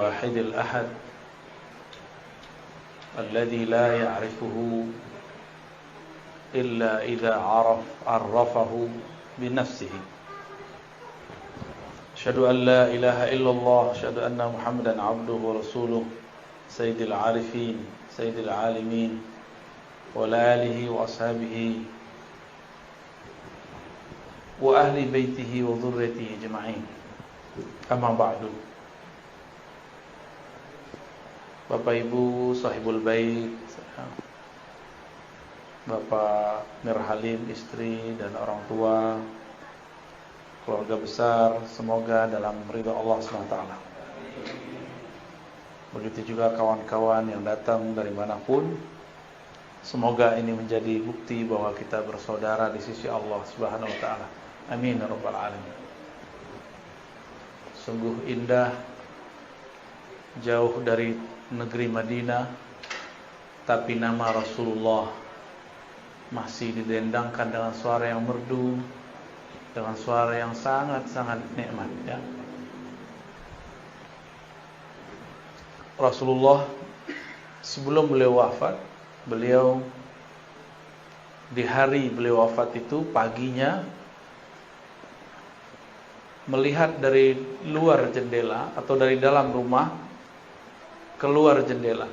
الواحد الأحد الذي لا يعرفه إلا إذا عرفه بنفسه. أشهد أن لا إله إلا الله، أشهد أن محمدا عبده ورسوله، سيد العارفين سيد العالمين وعلى آله وأصحابه وأهل بيته وذريته أجمعين. Amma ba'du. Bapak Ibu sahibul bait, Bapak Mirhalim, istri dan orang tua, keluarga besar, semoga dalam ridha Allah SWT. Begitu juga kawan-kawan yang datang dari manapun, semoga ini menjadi bukti bahwa kita bersaudara di sisi Allah Subhanahu wa taala. Amin ya rabbal alamin. Sungguh indah, jauh dari negeri Madinah, tapi nama Rasulullah masih didendangkan dengan suara yang merdu, dengan suara yang sangat-sangat nikmat, ya. Rasulullah sebelum beliau wafat, beliau di hari beliau wafat itu paginya melihat dari luar jendela atau dari dalam rumah keluar jendela.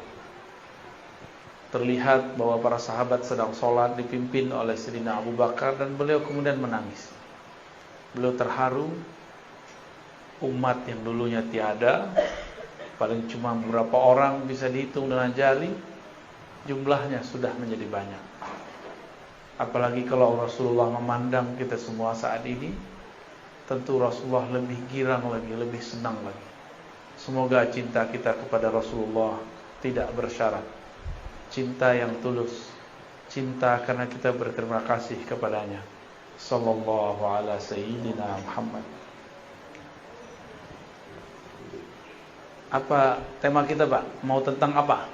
Terlihat bahwa para sahabat sedang sholat dipimpin oleh Sayyidina Abu Bakar dan beliau kemudian menangis. Beliau terharu, umat yang dulunya tiada, paling cuma beberapa orang bisa dihitung dengan jari, jumlahnya sudah menjadi banyak. Apalagi kalau Rasulullah memandang kita semua saat ini, tentu Rasulullah lebih girang lagi, lebih senang lagi. Semoga cinta kita kepada Rasulullah tidak bersyarat. Cinta yang tulus, cinta karena kita berterima kasih kepadanya. Sallallahu ala sayyidina Muhammad. Apa tema kita, Pak? Mau tentang apa?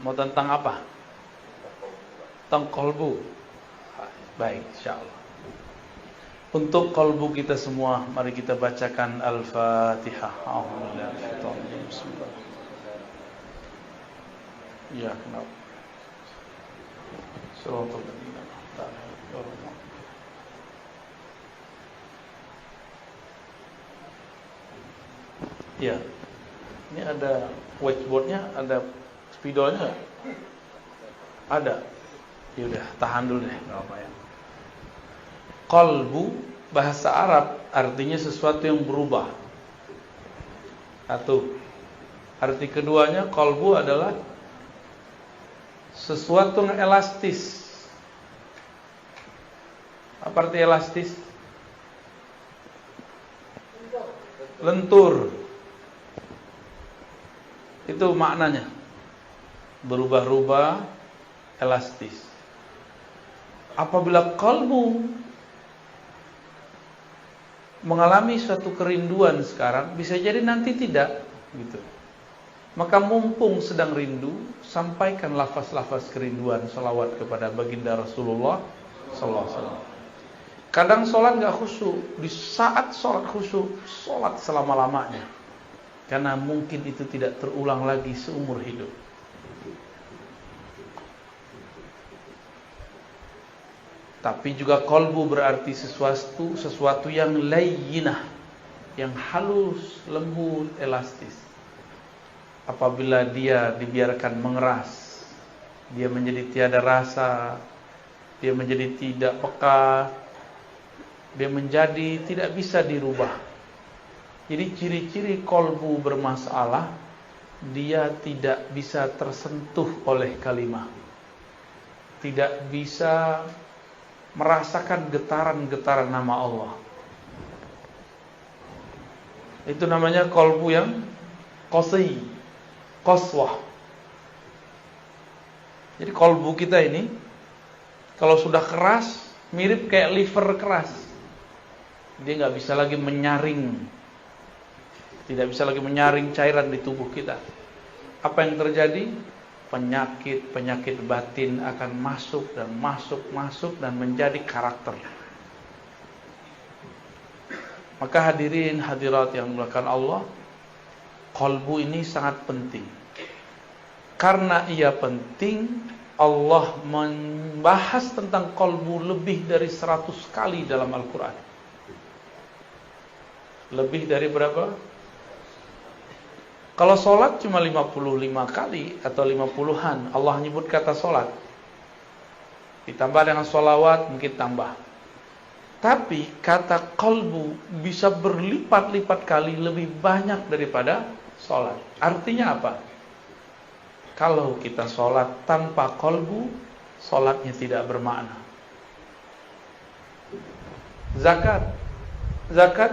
Mau tentang apa? Tentang qalbu. Baik, insyaallah. Untuk qalbu kita semua, mari kita bacakan Al-Fatihah. Bismillah. Ya, kenapa? Shiratal ladzina an'amta 'alaihim. Ya. Ini ada whiteboardnya, ada spidolnya? Ada. Ya udah, tahan dulu deh, enggak apa ya. Qalbu bahasa Arab artinya sesuatu yang berubah. Satu. Arti keduanya qalbu adalah sesuatu yang elastis. Apa arti elastis? Lentur. Itu maknanya. Berubah-ubah, elastis. Apabila qalbu mengalami suatu kerinduan sekarang, bisa jadi nanti tidak, gitu. Maka mumpung sedang rindu, sampaikan lafaz-lafaz kerinduan, salawat kepada baginda Rasulullah sallallahu alaihi wasallam. Kadang sholat enggak khusyuk, di saat sholat khusyuk, sholat selama-lamanya. Karena mungkin itu tidak terulang lagi seumur hidup. Tapi juga qalbu berarti sesuatu yang layyinah, yang halus, lembut, elastis. Apabila dia dibiarkan mengeras, dia menjadi tiada rasa, dia menjadi tidak peka, dia menjadi tidak bisa dirubah. Jadi ciri-ciri qalbu bermasalah, dia tidak bisa tersentuh oleh kalimah, tidak bisa merasakan getaran-getaran nama Allah. Itu namanya qalbu yang qasi, qaswah. Jadi qalbu kita ini kalau sudah keras, mirip kayak liver keras. Dia nggak bisa lagi menyaring, tidak bisa lagi menyaring cairan di tubuh kita. Apa yang terjadi? Penyakit batin akan masuk dan menjadi karakter. Maka hadirin hadirat yang dimuliakan Allah, qalbu ini sangat penting. Karena ia penting, Allah membahas tentang qalbu lebih dari 100 kali dalam Al-Quran. Lebih dari berapa? Kalau sholat cuma 55 kali atau 50-an Allah nyebut kata sholat. Ditambah dengan sholawat mungkin tambah. Tapi kata qalbu bisa berlipat-lipat kali lebih banyak daripada sholat. Artinya apa? Kalau kita sholat tanpa qalbu, sholatnya tidak bermakna. Zakat,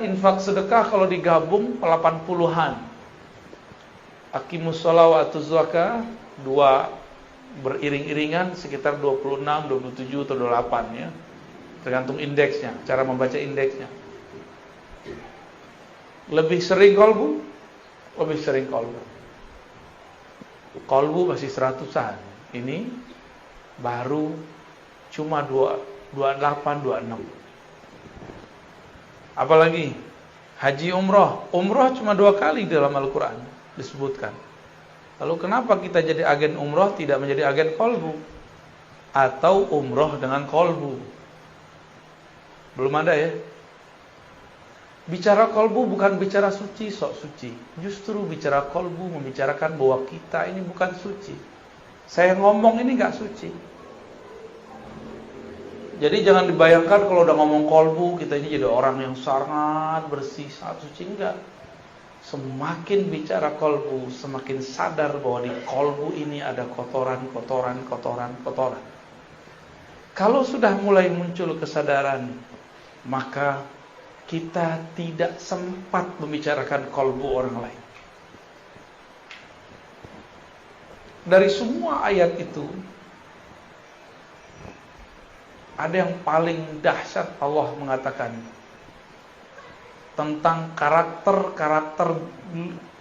infak, sedekah kalau digabung 80-an. Aqimus shalah wa atuz zakah, dua beriring-iringan sekitar 26, 27 atau 28 ya. Tergantung indeksnya, cara membaca indeksnya. Lebih sering qalbu, lebih sering qalbu. Qalbu masih 100-an. Ini baru cuma 28, 26. Apalagi haji umroh. Umroh cuma 2 kali dalam Al-Quran disebutkan. Lalu kenapa kita jadi agen umroh tidak menjadi agen qalbu? Atau umroh dengan qalbu? Belum ada ya. Bicara qalbu bukan bicara suci, sok suci. Justru bicara qalbu membicarakan bahwa kita ini bukan suci. Saya ngomong ini gak suci. Jadi jangan dibayangkan kalau udah ngomong qalbu kita ini jadi orang yang sangat bersih, sangat suci. Enggak. Semakin bicara qalbu, semakin sadar bahwa di qalbu ini ada kotoran. Kalau sudah mulai muncul kesadaran, maka kita tidak sempat membicarakan qalbu orang lain. Dari semua ayat itu, ada yang paling dahsyat. Allah mengatakan tentang karakter-karakter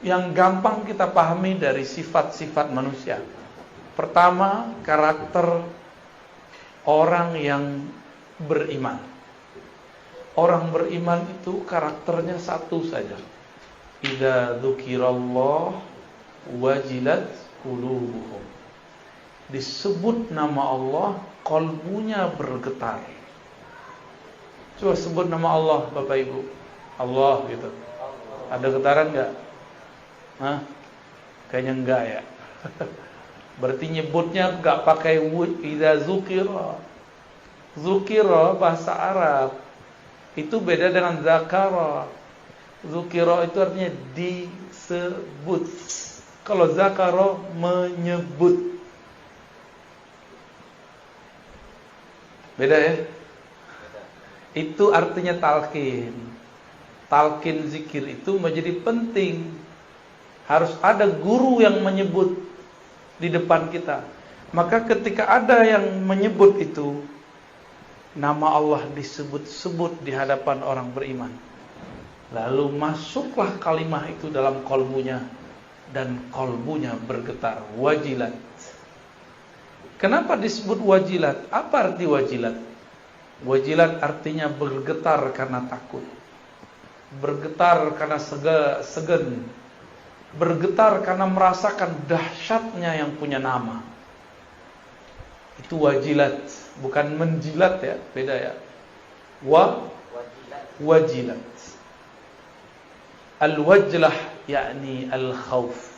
yang gampang kita pahami dari sifat-sifat manusia. Pertama, karakter orang yang beriman. Orang beriman itu karakternya satu saja. Idza dzukirallah wajilat qulubuhum. Disebut nama Allah, qalbunya bergetar. Coba sebut nama Allah, Bapak Ibu. Allah gitu. Ada getaran enggak? Hah? Kayaknya enggak ya. Berarti nyebutnya enggak pakai idza dzukira. Dzukira bahasa Arab itu beda dengan zakara. Dzukira itu artinya disebut. Kalau zakara menyebut. Beda ya? Itu artinya talqin. Talqin zikir itu menjadi penting. Harus ada guru yang menyebut di depan kita. Maka ketika ada yang menyebut itu, nama Allah disebut-sebut di hadapan orang beriman. Lalu masuklah kalimah itu dalam qalbunya, dan qalbunya bergetar, wajilat. Kenapa disebut wajilat? Apa arti wajilat? Wajilat artinya bergetar karena takut. Bergetar karena segan. Bergetar karena merasakan dahsyatnya yang punya nama. Itu wajilat, bukan menjilat ya, beda ya. Wajilat. Al-wajlah yakni al-khauf.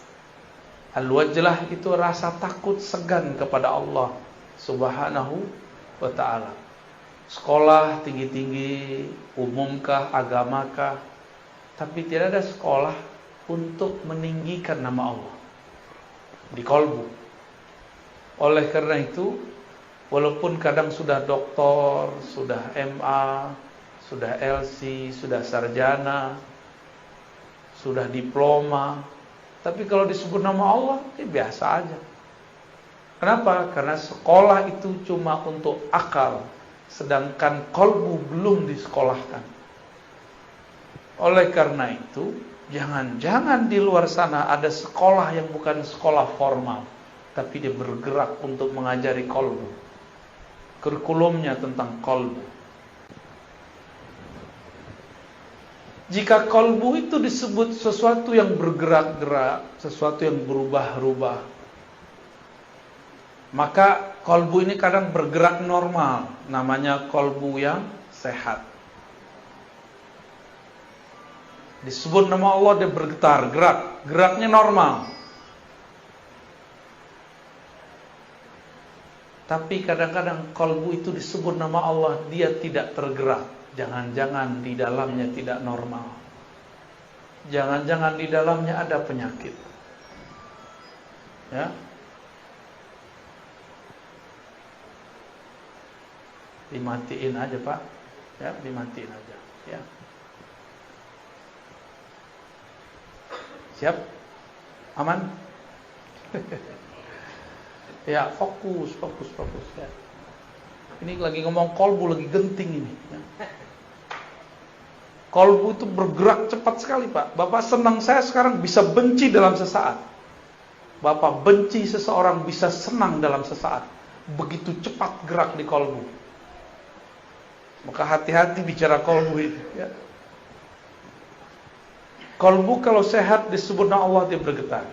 Al-wajlah itu rasa takut, segan kepada Allah Subhanahu wa ta'ala. Sekolah tinggi-tinggi, umumkah, agamakah, tapi tidak ada sekolah untuk meninggikan nama Allah di qalbu. Oleh karena itu, walaupun kadang sudah doktor, sudah MA, sudah LC, sudah sarjana, sudah diploma, tapi kalau disebut nama Allah, biasa aja. Kenapa? Karena sekolah itu cuma untuk akal, sedangkan qalbu belum disekolahkan. Oleh karena itu, jangan-jangan di luar sana ada sekolah yang bukan sekolah formal, tapi dia bergerak untuk mengajari qalbu. Kurikulumnya tentang qalbu. Jika kolbu itu disebut sesuatu yang bergerak-gerak, sesuatu yang berubah-ubah, maka kolbu ini kadang bergerak normal, namanya kolbu yang sehat. Disebut nama Allah, dia bergetar, geraknya normal. Tapi kadang-kadang kolbu itu disebut nama Allah, dia tidak tergerak. Jangan-jangan di dalamnya tidak normal. Jangan-jangan di dalamnya ada penyakit. Ya. Dimatiin aja, Pak. Ya, dimatiin aja, ya. Siap? Aman? Ya, fokus ya. Ini lagi ngomong kolbu, lagi genting ini, ya. Kolbu itu bergerak cepat sekali, Pak. Bapak senang, saya sekarang bisa benci dalam sesaat. Bapak benci seseorang bisa senang dalam sesaat. Begitu cepat gerak di kolbu. Maka hati-hati bicara kolbu itu, ya. Kolbu kalau sehat disebut nama Allah, dia bergetar.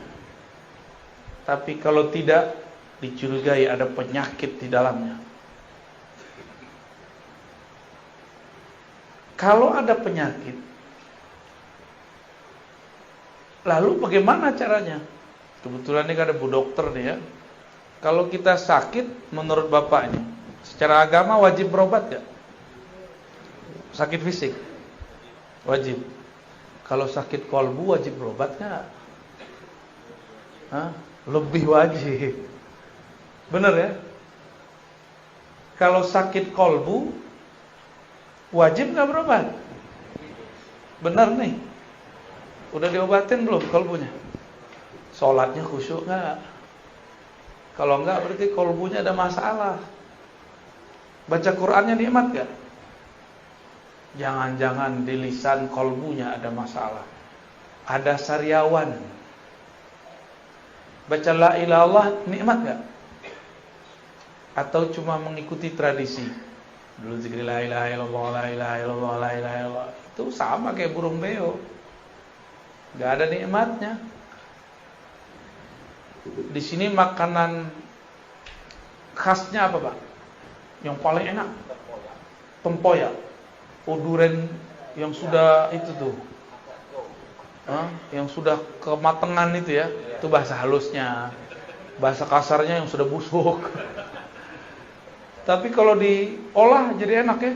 Tapi kalau tidak, dicurigai ada penyakit di dalamnya. Kalau ada penyakit, lalu bagaimana caranya? Kebetulan ini ada Bu Dokter nih, ya. Kalau kita sakit, menurut Bapak ini, secara agama wajib berobat gak? Sakit fisik wajib. Kalau sakit kolbu wajib berobat gak? Lebih wajib. Bener ya? Kalau sakit kolbu wajib gak berobat? Bener nih. Udah diobatin belum kolbunya? Sholatnya khusyuk gak? Kalau enggak berarti kolbunya ada masalah. Baca Qur'annya nikmat gak? Jangan-jangan di lisan kolbunya ada masalah. Ada sariawan. Baca la ilaha illallah nikmat gak? Atau cuma mengikuti tradisi? Dulu zikir la ilaha illallah, la ilaha illallah, la ilaha illallah. Itu sama kayak burung beo. Gak ada nikmatnya. Di sini makanan khasnya apa, Pak? Yang paling enak? Tempoyak. Duren yang sudah itu tuh, yang sudah kematangan itu ya, itu bahasa halusnya. Bahasa kasarnya yang sudah busuk. Tapi kalau diolah jadi enak ya.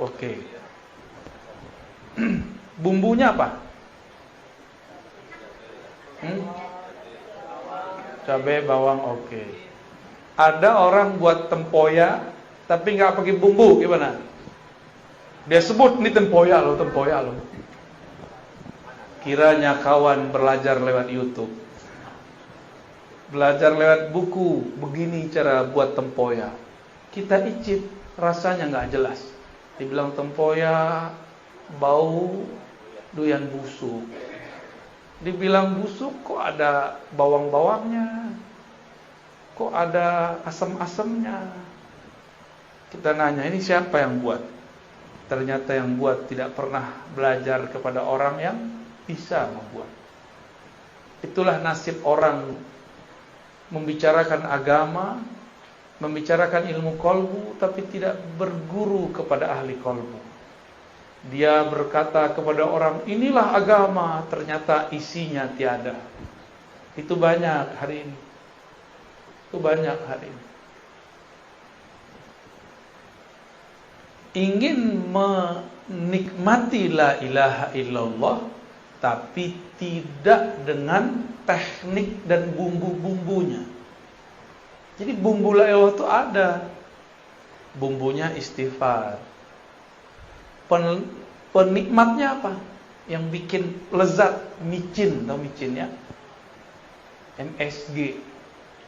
Oke. Bumbunya apa? Cabai, bawang, oke. Ada orang buat tempoyak tapi nggak pakai bumbu, gimana? Dia sebut ini tempoyak loh. Kiranya kawan belajar lewat YouTube, belajar lewat buku, begini cara buat tempoyak. Kita icip, rasanya nggak jelas. Dibilang tempoyak bau doyan busuk. Dibilang busuk, kok ada bawang-bawangnya, kok ada asam-asamnya. Kita nanya, ini siapa yang buat? Ternyata yang buat tidak pernah belajar kepada orang yang bisa membuat. Itulah nasib orang membicarakan agama, membicarakan ilmu kolbu, tapi tidak berguru kepada ahli kolbu. Dia berkata kepada orang, inilah agama, ternyata isinya tiada. Itu banyak hari ini. Ingin menikmati la ilaha illallah, tapi tidak dengan teknik dan bumbu-bumbunya. Jadi bumbu la ilaha itu ada. Bumbunya istighfar. Penikmatnya apa? Yang bikin lezat, micin, tahu micin ya? MSG.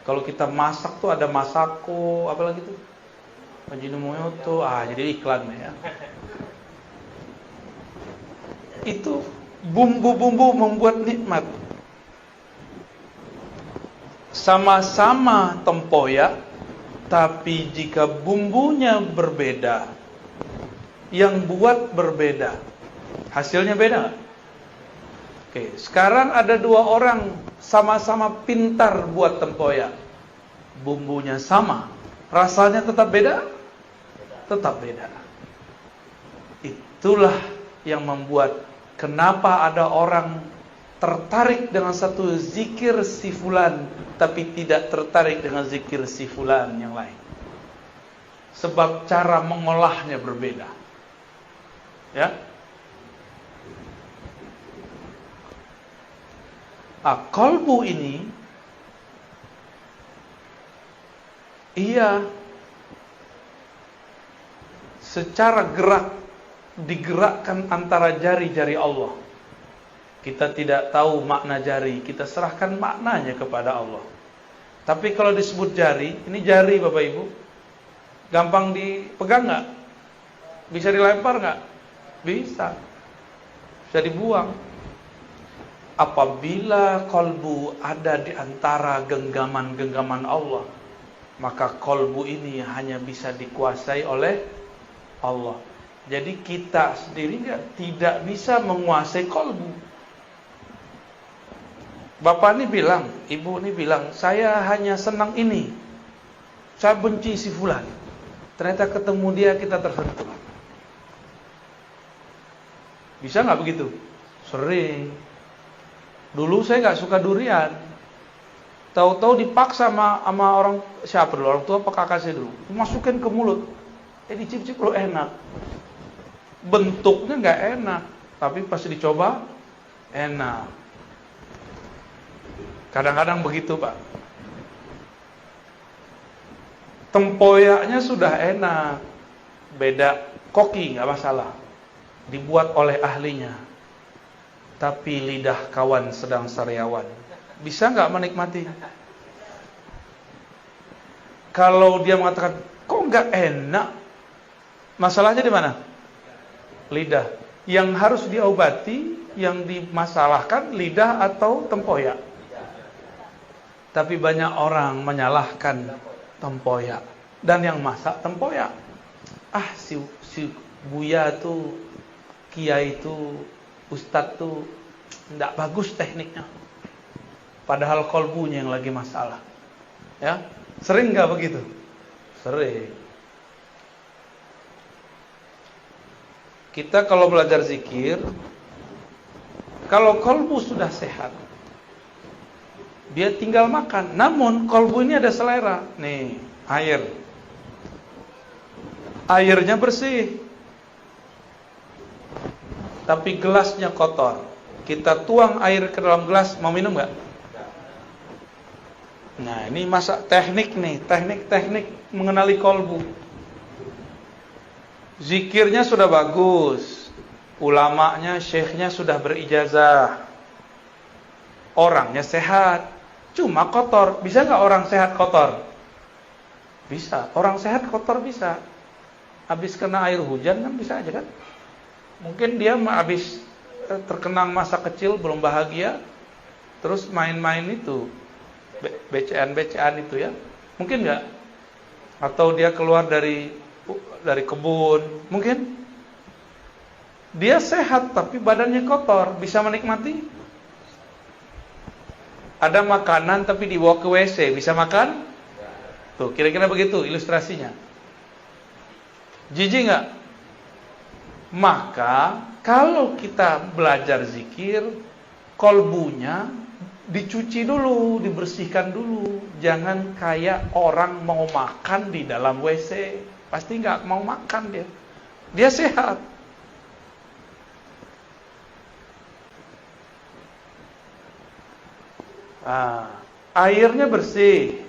Kalau kita masak tuh ada masako, apa lagi tuh? Ajinomoto, jadi iklannya ya. Itu bumbu-bumbu membuat nikmat. Sama-sama tempoyak, tapi jika bumbunya berbeda, yang buat berbeda, Hasilnya beda nggak? Oke, sekarang ada dua orang sama-sama pintar buat tempoyak. Bumbunya sama, rasanya tetap beda? Tetap beda. Itulah yang membuat kenapa ada orang tertarik dengan satu zikir si fulan tapi tidak tertarik dengan zikir si fulan yang lain. Sebab cara mengolahnya berbeda. Ya. Qalbu ini ia secara gerak digerakkan antara jari-jari Allah. Kita tidak tahu makna jari, kita serahkan maknanya kepada Allah. Tapi kalau disebut jari, ini jari Bapak Ibu, gampang dipegang nggak? Bisa dilempar nggak? Bisa. Bisa dibuang. Apabila kolbu ada di antara genggaman-genggaman Allah, maka kolbu ini hanya bisa dikuasai oleh Allah. Jadi kita sendiri tidak bisa menguasai kolbu. Bapak ini bilang, ibu ini bilang, saya hanya senang ini, saya benci si fulan. Ternyata ketemu dia kita tersentuh. Bisa nggak begitu? Sering. Dulu saya nggak suka durian. Tahu-tahu dipaksa sama orang siapa dulu, orang tua apa kakak saya dulu, masukin ke mulut. Dicicip lo enak. Bentuknya nggak enak, tapi pas dicoba enak. Kadang-kadang begitu Pak. Tempoyaknya sudah enak, beda koki nggak masalah, dibuat oleh ahlinya. Tapi lidah kawan sedang sariawan, bisa nggak menikmati? Kalau dia mengatakan kok nggak enak, masalahnya di mana? Lidah. Yang harus diobati, yang dimasalahkan lidah atau tempoyak. Tapi banyak orang menyalahkan tempoyak dan yang masak tempoyak. Si Buya tuh, Kiai itu, Ustadz tuh tidak bagus tekniknya. Padahal kolbunya yang lagi masalah. Ya, sering nggak begitu? Sering. Kita kalau belajar zikir, kalau kolbu sudah sehat, dia tinggal makan. Namun kolbu ini ada selera. Nih, air. Airnya bersih. Tapi gelasnya kotor. Kita tuang air ke dalam gelas, mau minum nggak? Nah, ini masa teknik nih, teknik mengenali kolbu. Zikirnya sudah bagus, ulamanya, syekhnya sudah berijazah, orangnya sehat, cuma kotor. Bisa nggak orang sehat kotor? Bisa. Orang sehat kotor bisa. Habis kena air hujan kan bisa aja kan? Mungkin dia habis terkenang masa kecil belum bahagia, terus main-main itu, becean itu ya, mungkin nggak? Atau dia keluar dari kebun, mungkin dia sehat tapi badannya kotor, bisa menikmati? Ada makanan tapi dibawa ke WC, bisa makan? Tuh, kira-kira begitu ilustrasinya. Jijik nggak? Maka kalau kita belajar zikir, kolbunya dicuci dulu, dibersihkan dulu. Jangan kayak orang mau makan di dalam WC, pasti nggak mau makan dia. Dia sehat. Airnya bersih,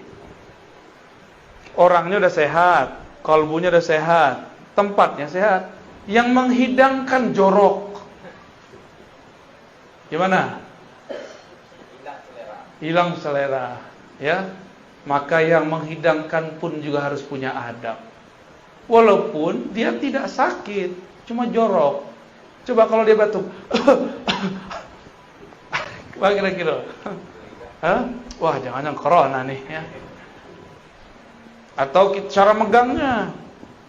orangnya udah sehat, kolbunya udah sehat, tempatnya sehat. Yang menghidangkan jorok gimana? Hilang selera, ya. Maka yang menghidangkan pun juga harus punya adab. Walaupun dia tidak sakit, cuma jorok. Coba kalau dia batuk, kira-kira, wah jangan-jangan corona nih, ya. Atau cara megangnya,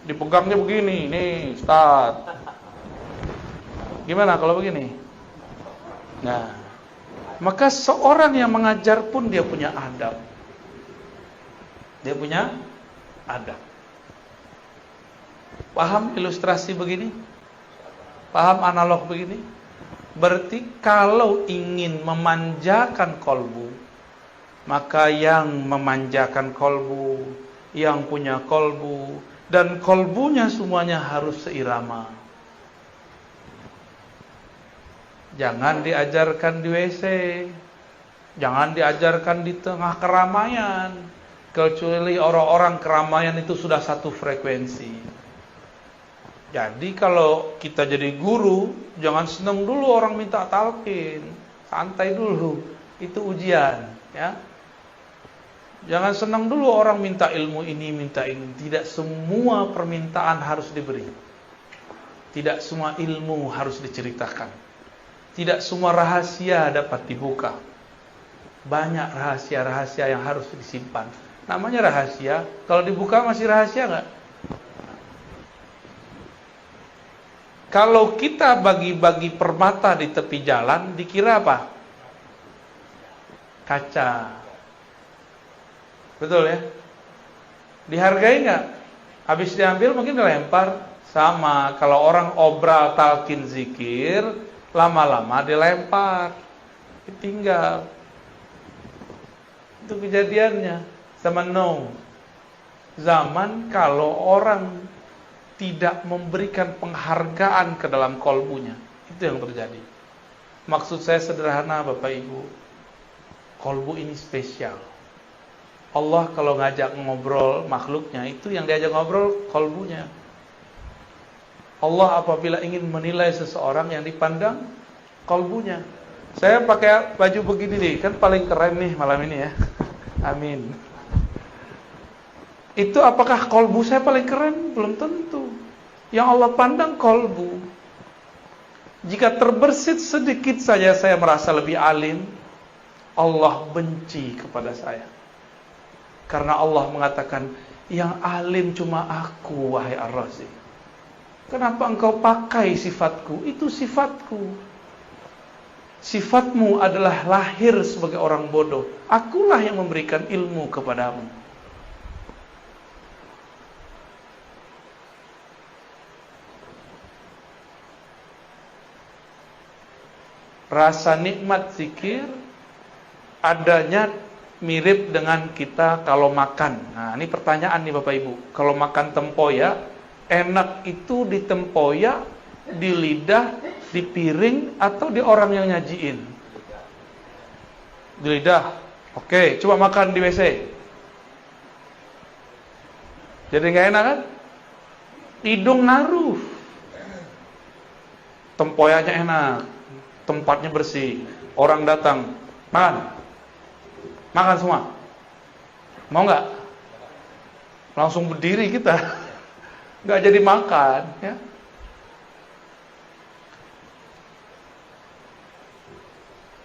dipegangnya begini, nih, start. Gimana kalau begini? Nah, maka seorang yang mengajar pun dia punya adab. Dia punya adab. Paham ilustrasi begini? Paham analog begini? Berarti kalau ingin memanjakan kolbu, maka yang memanjakan kolbu, yang punya kolbu, dan kolbunya semuanya harus seirama. Jangan diajarkan di WC, jangan diajarkan di tengah keramaian, kecuali orang-orang keramaian itu sudah satu frekuensi. Jadi kalau kita jadi guru, jangan senang dulu orang minta talqin, santai dulu, itu ujian, ya. Jangan senang dulu orang minta ilmu ini, minta ini. Tidak semua permintaan harus diberi. Tidak semua ilmu harus diceritakan. Tidak semua rahasia dapat dibuka. Banyak rahasia-rahasia yang harus disimpan. Namanya rahasia, kalau dibuka masih rahasia nggak? Kalau kita bagi-bagi permata di tepi jalan, dikira apa? Kaca. Betul ya? Dihargai nggak? Habis diambil mungkin dilempar. Sama, kalau orang obral talqin zikir, lama-lama dilempar, ditinggal. Itu kejadiannya. Zaman now. Zaman kalau orang tidak memberikan penghargaan ke dalam kolbunya, itu yang terjadi. Maksud saya sederhana Bapak Ibu, kolbu ini spesial. Allah kalau ngajak ngobrol makhluknya, itu yang diajak ngobrol kolbunya. Allah apabila ingin menilai seseorang, yang dipandang kolbunya. Saya pakai baju begini nih, kan paling keren nih malam ini ya. Amin. Itu apakah kolbu saya paling keren? Belum tentu. Yang Allah pandang kolbu. Jika terbersit sedikit saja saya merasa lebih alim, Allah benci kepada saya. Karena Allah mengatakan, yang alim cuma aku, wahai Ar-Razi. Kenapa engkau pakai sifatku? Itu sifatku. Sifatmu adalah lahir sebagai orang bodoh. Akulah yang memberikan ilmu kepadamu. Rasa nikmat zikir adanya mirip dengan kita kalau makan. Nah, ini pertanyaan nih Bapak Ibu. Kalau makan tempoyak, enak itu di tempoyak, di lidah, di piring, atau di orang yang nyajiin? Di lidah. Oke, coba makan di WC. Jadi gak enak kan? Hidung naruh. Tempoyaknya enak, tempatnya bersih, orang datang, makan. Makan semua. Mau nggak? Langsung berdiri kita. Nggak jadi makan, ya.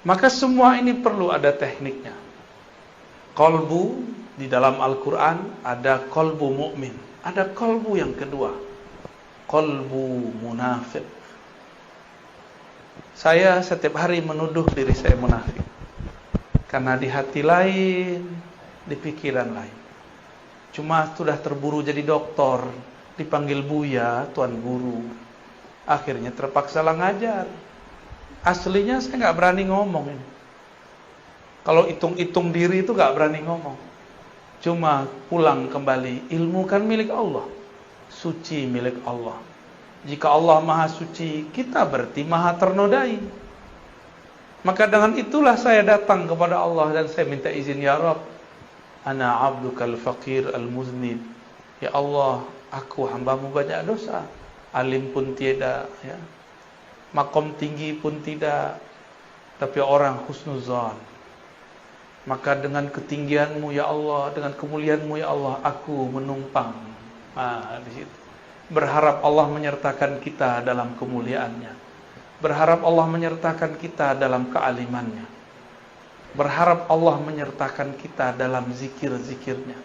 Maka semua ini perlu ada tekniknya. Kolbu di dalam Al-Quran ada kolbu mukmin, ada kolbu yang kedua, kolbu munafik. Saya setiap hari menuduh diri saya munafik. Karena di hati lain, di pikiran lain. Cuma sudah terburu jadi doktor, dipanggil Buya, Tuan Guru. Akhirnya terpaksa lah ngajar. Aslinya saya nggak berani ngomong ini. Kalau hitung-hitung diri itu nggak berani ngomong. Cuma pulang kembali, ilmu kan milik Allah. Suci milik Allah. Jika Allah maha suci, kita berarti maha ternodai. Maka dengan itulah saya datang kepada Allah dan saya minta izin, ya Rabb, ana abdukal faqir al-muznib. Ya Allah, aku hambamu banyak dosa. Alim pun tiada, ya. Makom tinggi pun tidak, tapi orang husnuzan. Maka dengan ketinggianmu ya Allah, dengan kemuliaanmu ya Allah, aku menumpang. Di situ. Berharap Allah menyertakan kita dalam kemuliaannya. Berharap Allah menyertakan kita dalam kealimannya. Berharap Allah menyertakan kita dalam zikir-zikirnya.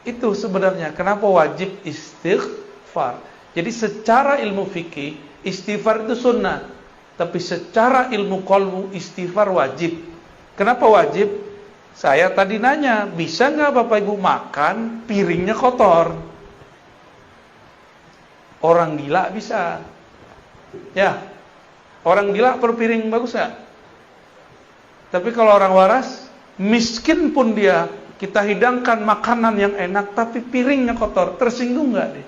Itu sebenarnya kenapa wajib istighfar. Jadi secara ilmu fikih, Istighfar itu sunnah, tapi secara ilmu qalbu istighfar wajib. Kenapa wajib? Saya tadi nanya, bisa nggak Bapak Ibu makan piringnya kotor? Orang gila bisa. Ya, orang gila per piring bagus nggak? Tapi kalau orang waras, miskin pun dia, kita hidangkan makanan yang enak, tapi piringnya kotor, tersinggung nggak dia?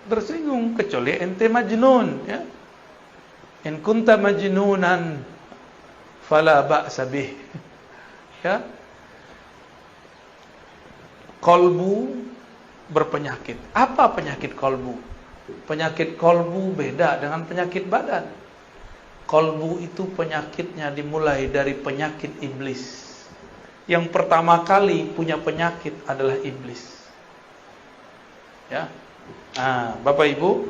Tersinggung, kecuali ente majnun, ya. In kunta majnunan, fala ba'sa bih. Ya. Kolbu berpenyakit. Apa penyakit kolbu? Penyakit kolbu beda dengan penyakit badan. Kolbu itu penyakitnya dimulai dari penyakit iblis. Yang pertama kali punya penyakit adalah iblis. Ya. Nah, Bapak Ibu,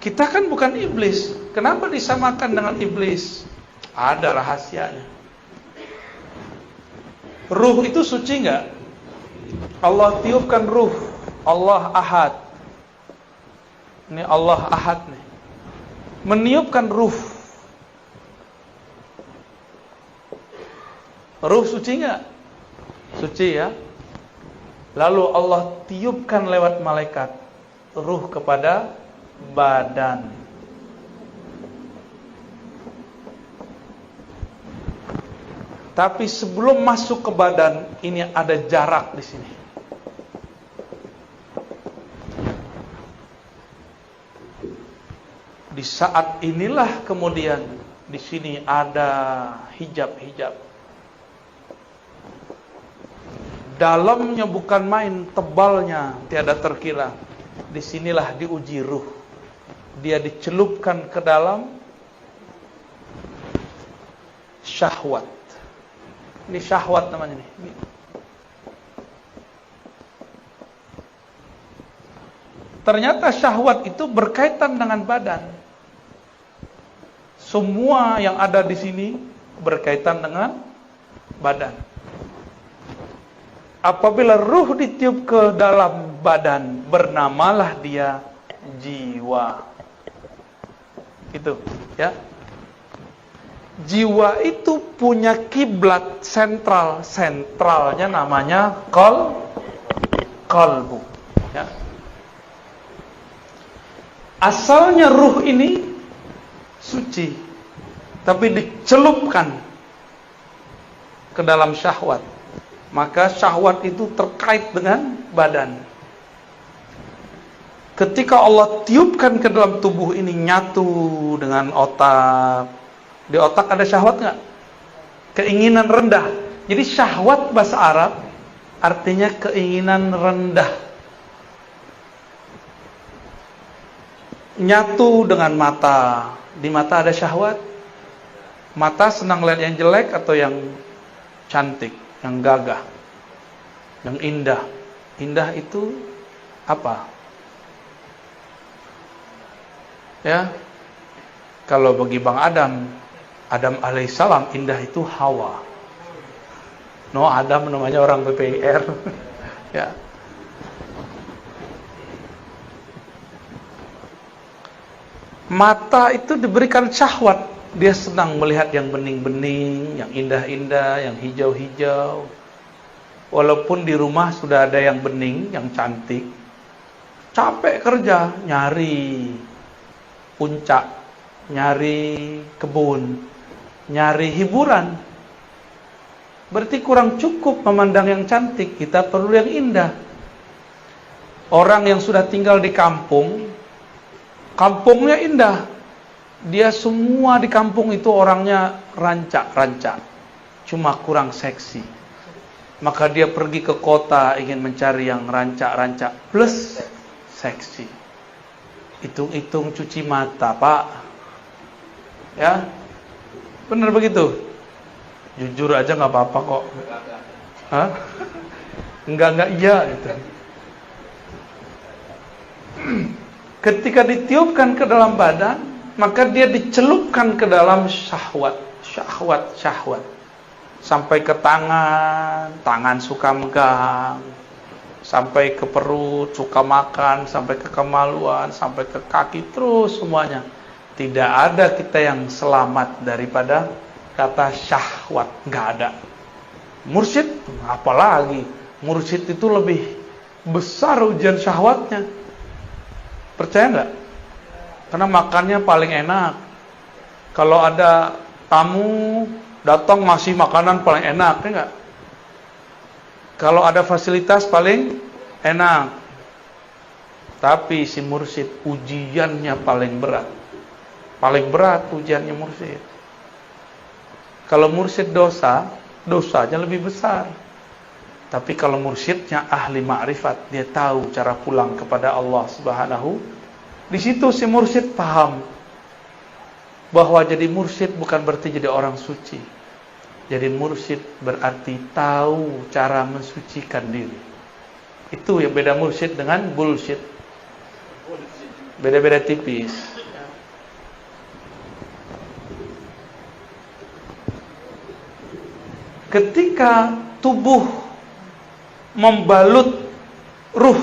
kita kan bukan iblis. Kenapa disamakan dengan iblis? Ada rahasianya. Ruh itu suci enggak? Allah tiupkan ruh. Allah Ahad. Ini Allah Ahad nih. Meniupkan ruh. Ruh suci enggak? Suci ya. Lalu Allah tiupkan lewat malaikat ruh kepada badan. Tapi sebelum masuk ke badan, ini ada jarak di sini. Di saat inilah kemudian di sini ada hijab-hijab. Dalamnya bukan main, tebalnya tiada terkira. Disinilah diuji ruh. Dia dicelupkan ke dalam syahwat. Ini syahwat namanya nih. Ternyata syahwat itu berkaitan dengan badan. Semua yang ada di sini berkaitan dengan badan. Apabila ruh ditiup ke dalam badan, bernamalah dia jiwa. Itu, ya. Jiwa itu punya kiblat sentral. Sentralnya namanya qalbu, ya. Asalnya ruh ini suci, tapi dicelupkan ke dalam syahwat. Maka syahwat itu terkait dengan badan. Ketika Allah tiupkan ke dalam tubuh ini, nyatu dengan otak. Di otak ada syahwat nggak? Keinginan rendah. Jadi syahwat bahasa Arab artinya keinginan rendah. Nyatu dengan mata. Di mata ada syahwat. Mata senang lihat yang jelek atau yang cantik, yang gagah, yang indah. Indah itu apa? Ya. Kalau bagi Bang Adam alaihissalam indah itu Hawa. No, Adam namanya orang PPIR. Ya. Mata itu diberikan syahwat. Dia senang melihat yang bening-bening, yang indah-indah, yang hijau-hijau. Walaupun di rumah sudah ada yang bening, yang cantik, capek kerja, nyari puncak, nyari kebun, nyari hiburan. Berarti kurang cukup memandang yang cantik, kita perlu yang indah. Orang yang sudah tinggal di kampung, kampungnya indah. Dia semua di kampung itu orangnya rancak-rancak, cuma kurang seksi. Maka dia pergi ke kota ingin mencari yang rancak-rancak plus seksi. Hitung-hitung cuci mata, Pak. Ya, benar begitu. Jujur aja nggak apa-apa kok. Hah? Enggak iya gitu. Ketika ditiupkan ke dalam badan, maka dia dicelupkan ke dalam syahwat. Sampai ke tangan suka megang. Sampai ke perut suka makan, sampai ke kemaluan, sampai ke kaki, terus semuanya. Tidak ada kita yang selamat daripada kata syahwat, nggak ada. Mursyid, apalagi mursyid itu lebih besar ujian syahwatnya. Percaya nggak? Karena makannya paling enak. Kalau ada tamu datang masih makanan paling enak, ya nggak? Kalau ada fasilitas paling enak. Tapi si mursyid ujiannya paling berat. Paling berat ujiannya mursyid. Kalau mursyid dosa, dosanya lebih besar. Tapi kalau mursyidnya ahli ma'rifat, dia tahu cara pulang kepada Allah Subhanahu. Di situ si mursyid paham bahwa jadi mursyid bukan berarti jadi orang suci. Jadi mursyid berarti tahu cara mensucikan diri. Itu yang beda mursyid dengan bullshit. Beda-beda tipis. Ketika tubuh membalut ruh,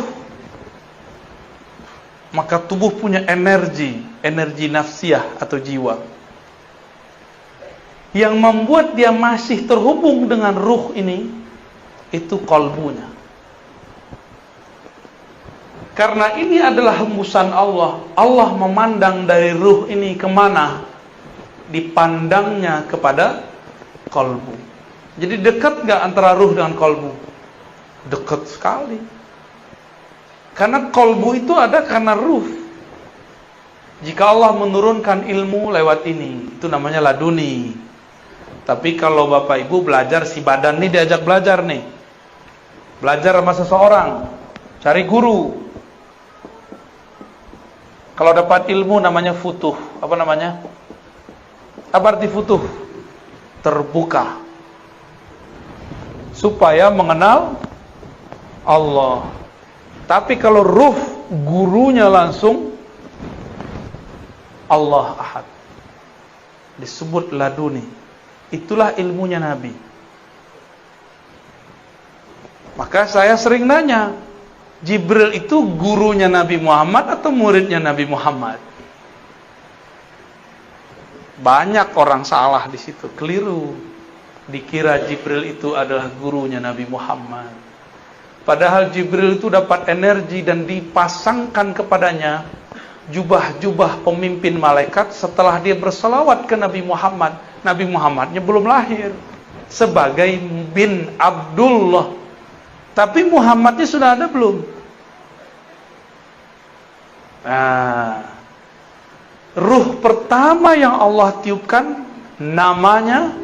maka tubuh punya energi nafsiyah atau jiwa yang membuat dia masih terhubung dengan ruh ini, itu qalbunya. Karena ini adalah hembusan Allah. Allah memandang dari ruh ini kemana? Dipandangnya kepada qalbu. Jadi dekat gak antara ruh dengan qalbu? Dekat sekali. Karena qalbu itu ada karena ruh. Jika Allah menurunkan ilmu lewat ini, itu namanya laduni. Tapi kalau Bapak Ibu belajar, si badan ini diajak belajar nih. Belajar sama seseorang, cari guru. Kalau dapat ilmu namanya futuh. Apa namanya? Apa arti futuh? Terbuka. Supaya mengenal Allah. Tapi kalau ruh, gurunya langsung Allah Ahad. Disebut laduni. Itulah ilmunya Nabi. Maka saya sering nanya, Jibril itu gurunya Nabi Muhammad atau muridnya Nabi Muhammad? Banyak orang salah di situ, keliru. Dikira Jibril itu adalah gurunya Nabi Muhammad. Padahal Jibril itu dapat energi dan dipasangkan kepadanya jubah-jubah pemimpin malaikat setelah dia berselawat ke Nabi Muhammad. Nabi Muhammadnya belum lahir sebagai bin Abdullah. Tapi Muhammadnya sudah ada belum? Ruh pertama yang Allah tiupkan namanya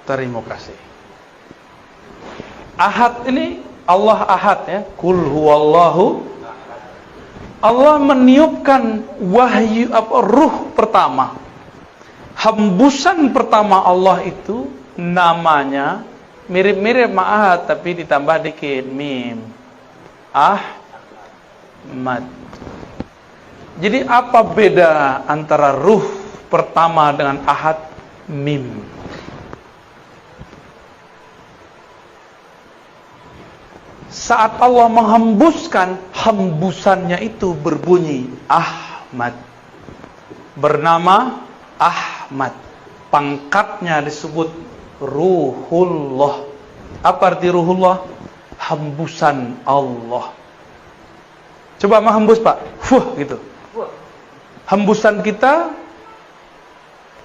terima kasih. Ahad ini Allah Ahad ya. Kul huwallahu. Allah meniupkan wahyu ruh pertama. Hembusan pertama Allah itu namanya mirip-mirip Ahad tapi ditambah dikit mim. Ahmad. Jadi apa beda antara ruh pertama dengan Ahad? Mim. Saat Allah menghembuskan, hembusannya itu berbunyi Ahmad. Bernama Ahmad. Pangkatnya disebut Ruhullah. Apa arti Ruhullah? Hembusan Allah. Coba menghembus Pak. Gitu. Hembusan kita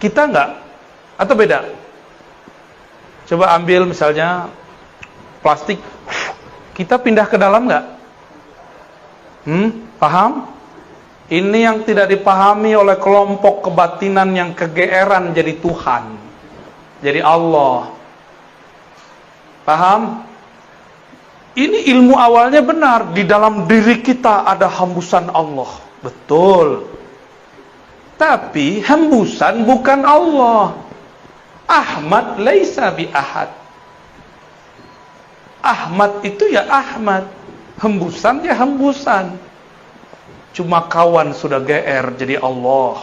enggak? Atau beda? Coba ambil misalnya plastik. Kita pindah ke dalam nggak? Paham? Ini yang tidak dipahami oleh kelompok kebatinan yang kegeeran jadi Tuhan, jadi Allah. Paham? Ini ilmu awalnya benar. Di dalam diri kita ada hembusan Allah. Betul. Tapi hembusan bukan Allah. Ahmad laisa bi ahad. Ahmad itu ya Ahmad, hembusan ya hembusan. Cuma kawan sudah GR jadi Allah.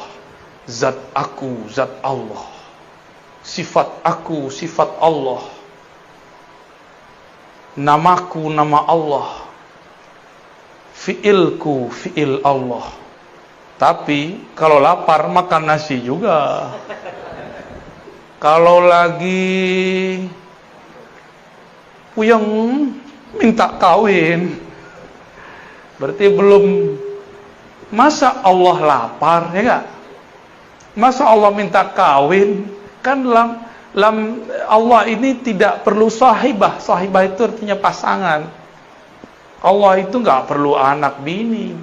Zat aku, zat Allah. Sifat aku, sifat Allah. namaku nama Allah, fiilku fiil Allah. Tapi kalau lapar makan nasi juga. Kalau lagi puyeng minta kawin, berarti belum. Masa Allah lapar, ya enggak? Masa Allah minta kawin? Kan Allah ini tidak perlu sahibah. Sahibah itu artinya pasangan. Allah itu enggak perlu anak bini.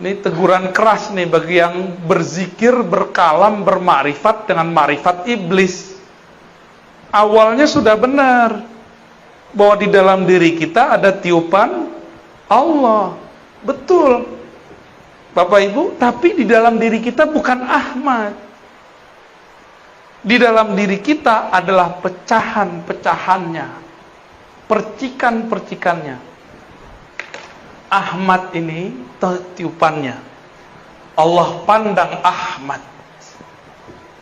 Ini teguran keras nih bagi yang berzikir, berkalam, bermakrifat dengan makrifat iblis. Awalnya sudah benar bahwa di dalam diri kita ada tiupan Allah. Betul Bapak Ibu, tapi di dalam diri kita bukan Ahmad. Di dalam diri kita adalah pecahan-pecahannya, percikan-percikannya. Ahmad ini tiupannya. Allah pandang Ahmad,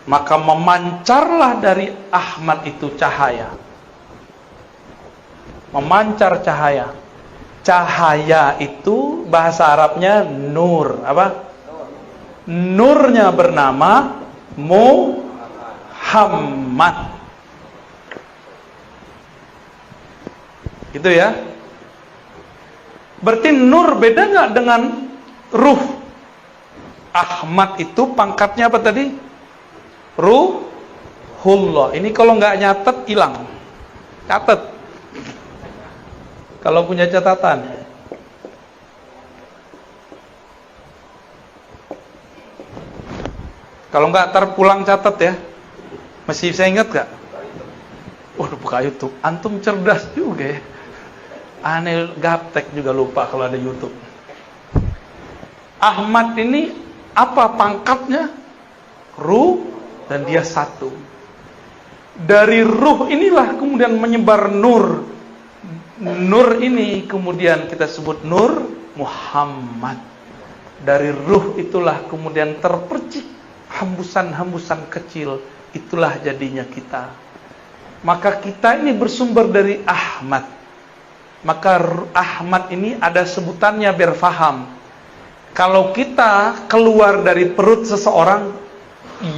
maka memancarlah dari Ahmad itu cahaya. Memancar cahaya. Cahaya itu bahasa Arabnya nur. Apa? Nurnya bernama Muhammad. Gitu ya. Berarti nur beda nggak dengan ruh? Ahmad itu pangkatnya apa tadi? Ruhullah. Ini kalau nggak nyatet hilang. Catat. Kalau punya catatan. Kalau nggak terpulang catat ya. Masih bisa ingat nggak? Waduh, buka YouTube. Antum cerdas juga ya. Aneh gaptek juga lupa kalau ada YouTube. Ahmad ini apa pangkatnya? Ruh, dan dia satu. Dari ruh inilah kemudian menyebar nur. Nur ini kemudian kita sebut Nur Muhammad. Dari ruh itulah kemudian terpercik hembusan-hembusan kecil. Itulah jadinya kita. Maka kita ini bersumber dari Ahmad. Maka Ahmad ini ada sebutannya biar faham. Kalau kita keluar dari perut seseorang,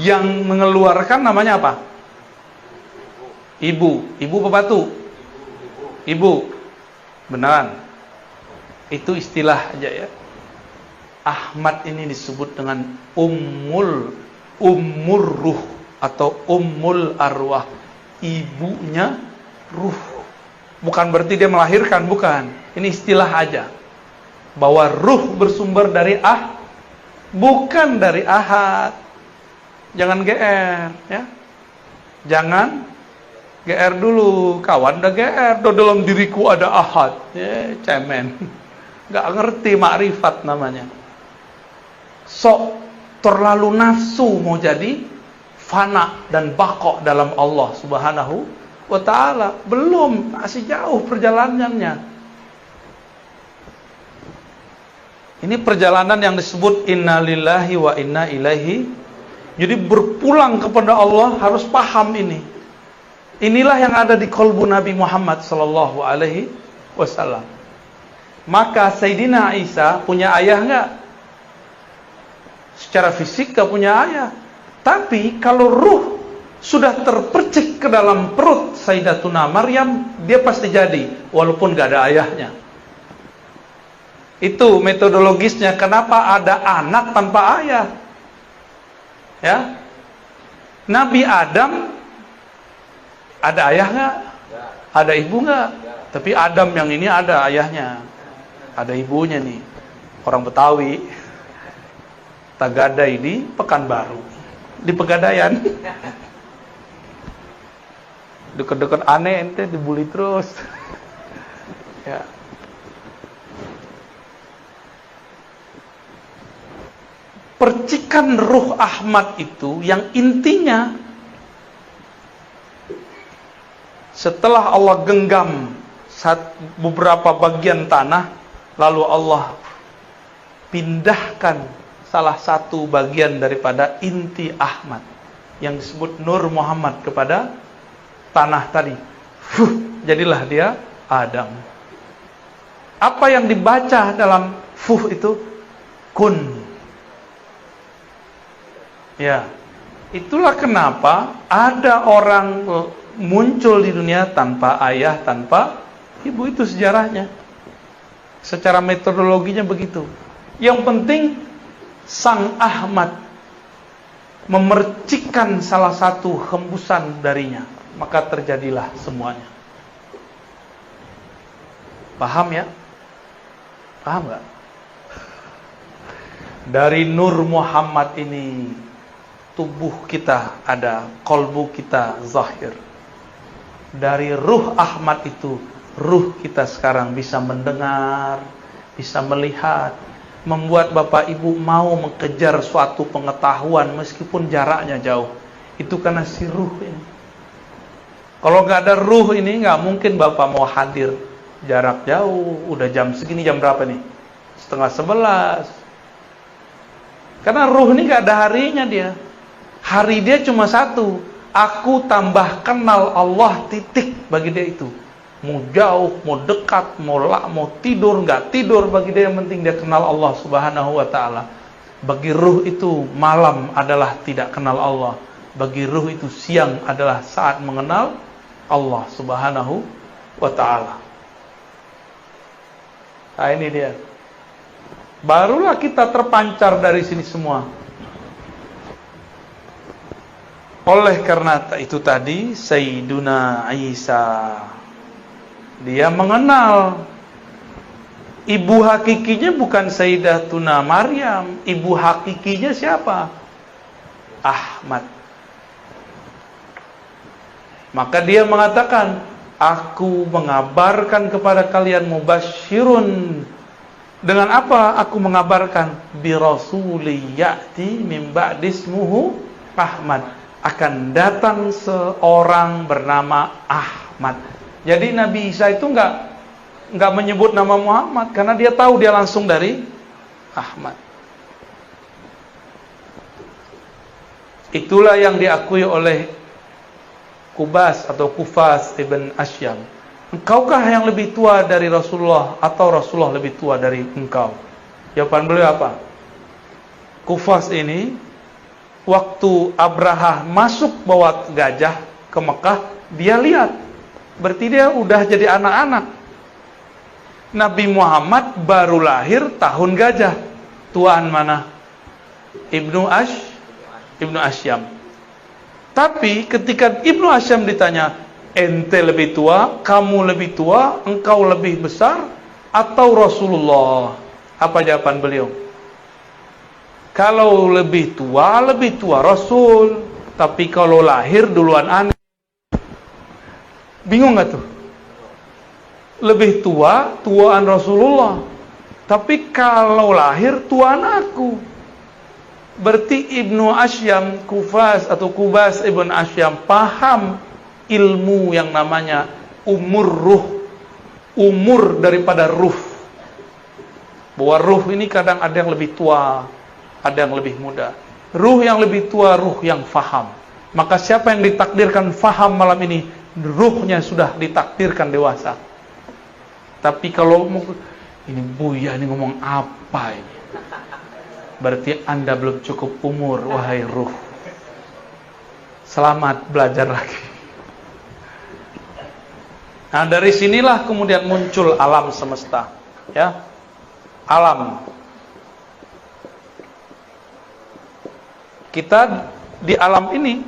yang mengeluarkan namanya apa? Ibu. Ibu apa batu? Ibu. Beneran. Itu istilah aja ya. Ahmad ini disebut dengan ummul ruh atau ummul arwah. Ibunya ruh. Bukan berarti dia melahirkan, bukan. Ini istilah aja. Bahwa ruh bersumber dari bukan dari ahad. Jangan GR ya. Jangan GR dulu, kawan udah GR, dalam diriku ada ahad. Cemen. Gak ngerti makrifat namanya. Sok terlalu nafsu mau jadi fana dan baqo dalam Allah Subhanahu wa ta'ala. Belum, masih jauh perjalanannya. Ini perjalanan yang disebut inna lillahi wa inna ilaihi. Jadi berpulang kepada Allah harus paham ini. Inilah yang ada di kolbu Nabi Muhammad sallallahu alaihi wasallam. Maka Sayyidina Isa punya ayah enggak? Secara fisik enggak punya ayah. Tapi kalau ruh sudah terpercik ke dalam perut Sayyidatuna Maryam, dia pasti jadi walaupun enggak ada ayahnya. Itu metodologisnya kenapa ada anak tanpa ayah. Ya. Nabi Adam ada ayah nggak? Ada ibu nggak? Tapi Adam yang ini ada ayahnya, ada ibunya nih. Orang Betawi, Tagadai di Pekanbaru, di Pegadaian. Deket-deket aneh ente dibully terus. Ya. Percikan ruh Ahmad itu yang intinya setelah Allah genggam beberapa bagian tanah, lalu Allah pindahkan salah satu bagian daripada inti Ahmad yang disebut Nur Muhammad kepada tanah tadi. Jadilah dia Adam. Apa yang dibaca dalam itu? Kun. Ya. Itulah kenapa ada orang muncul di dunia tanpa ayah, tanpa ibu. Itu sejarahnya. Secara metodologinya begitu. Yang penting Sang Ahmad memercikkan salah satu hembusan darinya, maka terjadilah semuanya. Paham ya? Paham gak? Dari Nur Muhammad ini tubuh kita ada, kolbu kita zahir. Dari ruh Ahmad itu, ruh kita sekarang bisa mendengar, bisa melihat, membuat Bapak Ibu mau mengejar suatu pengetahuan meskipun jaraknya jauh. Itu karena si ruh ini. Kalau gak ada ruh ini, gak mungkin Bapak mau hadir. Jarak jauh, udah jam segini, jam berapa nih? 10:30. Karena ruh ini gak ada harinya dia. Hari dia cuma satu. Aku tambah kenal Allah, titik bagi dia itu. Mau jauh, mau dekat, mau tidur, nggak tidur, bagi dia yang penting dia kenal Allah Subhanahu wa ta'ala. Bagi ruh itu malam adalah tidak kenal Allah. Bagi ruh itu siang adalah saat mengenal Allah Subhanahu wa ta'ala. Nah ini dia. Barulah kita terpancar dari sini semua. Oleh karena itu tadi Sayyiduna Isa, dia mengenal ibu hakikinya bukan Sayyidatuna Maryam. Ibu hakikinya siapa? Ahmad. Maka dia mengatakan, aku mengabarkan kepada kalian mubasyirun. Dengan apa aku mengabarkan? Bi rasuli ya'ti min ba'di ismuhu Ahmad. Akan datang seorang bernama Ahmad. Jadi Nabi Isa itu enggak menyebut nama Muhammad karena dia tahu dia langsung dari Ahmad. Itulah yang diakui oleh Kubas atau Kufas ibn Asyam. Engkaukah yang lebih tua dari Rasulullah atau Rasulullah lebih tua dari engkau? Jawaban beliau apa? Kufas ini waktu Abraha masuk bawa gajah ke Mekah, dia lihat. Berarti dia udah jadi anak-anak. Nabi Muhammad baru lahir tahun gajah. Tuaan mana? Ibnu Asyam. Tapi ketika Ibnu Asyam ditanya, ente lebih tua, kamu lebih tua, engkau lebih besar, atau Rasulullah? Apa jawaban beliau? Kalau lebih tua Rasul. Tapi kalau lahir duluan aneh. Bingung gak tuh? Lebih tua, tuaan Rasulullah. Tapi kalau lahir, tuaan aku. Berarti Ibnu Asyam, Kufas atau Kubas Ibn Asyam paham ilmu yang namanya umur ruh. Umur daripada ruh. Bahwa ruh ini kadang ada yang lebih tua, ada yang lebih muda. Ruh yang lebih tua, ruh yang faham. Maka siapa yang ditakdirkan faham malam ini, ruhnya sudah ditakdirkan dewasa. Tapi kalau ini Buya ini ngomong apa ini? Berarti Anda belum cukup umur, wahai ruh. Selamat belajar lagi. Nah, dari sinilah kemudian muncul alam semesta, ya. Alam. Kita di alam ini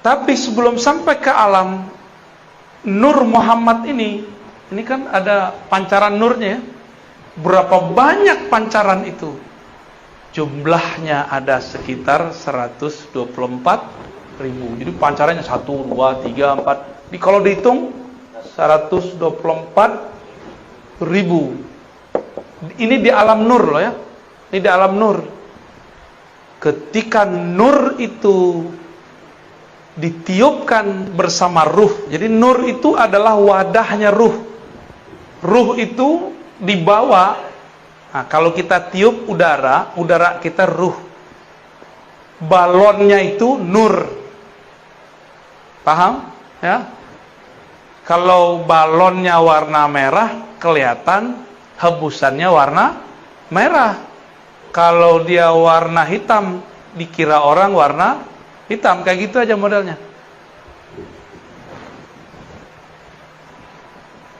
tapi sebelum sampai ke alam Nur Muhammad ini kan ada pancaran nurnya ya. Berapa banyak pancaran itu? Jumlahnya ada sekitar 124.000. Jadi pancarannya 1, 2, 3, 4. Kalau dihitung 124.000. Ini di alam nur loh ya. Ini di alam nur. Ketika nur itu ditiupkan bersama ruh. Jadi nur itu adalah wadahnya ruh. Ruh itu dibawa Nah, kalau kita tiup udara, udara kita ruh. Balonnya itu nur. Paham? Ya. Kalau balonnya warna merah, kelihatan hembusannya warna merah. Kalau dia warna hitam, dikira orang warna hitam. Kayak gitu aja modelnya.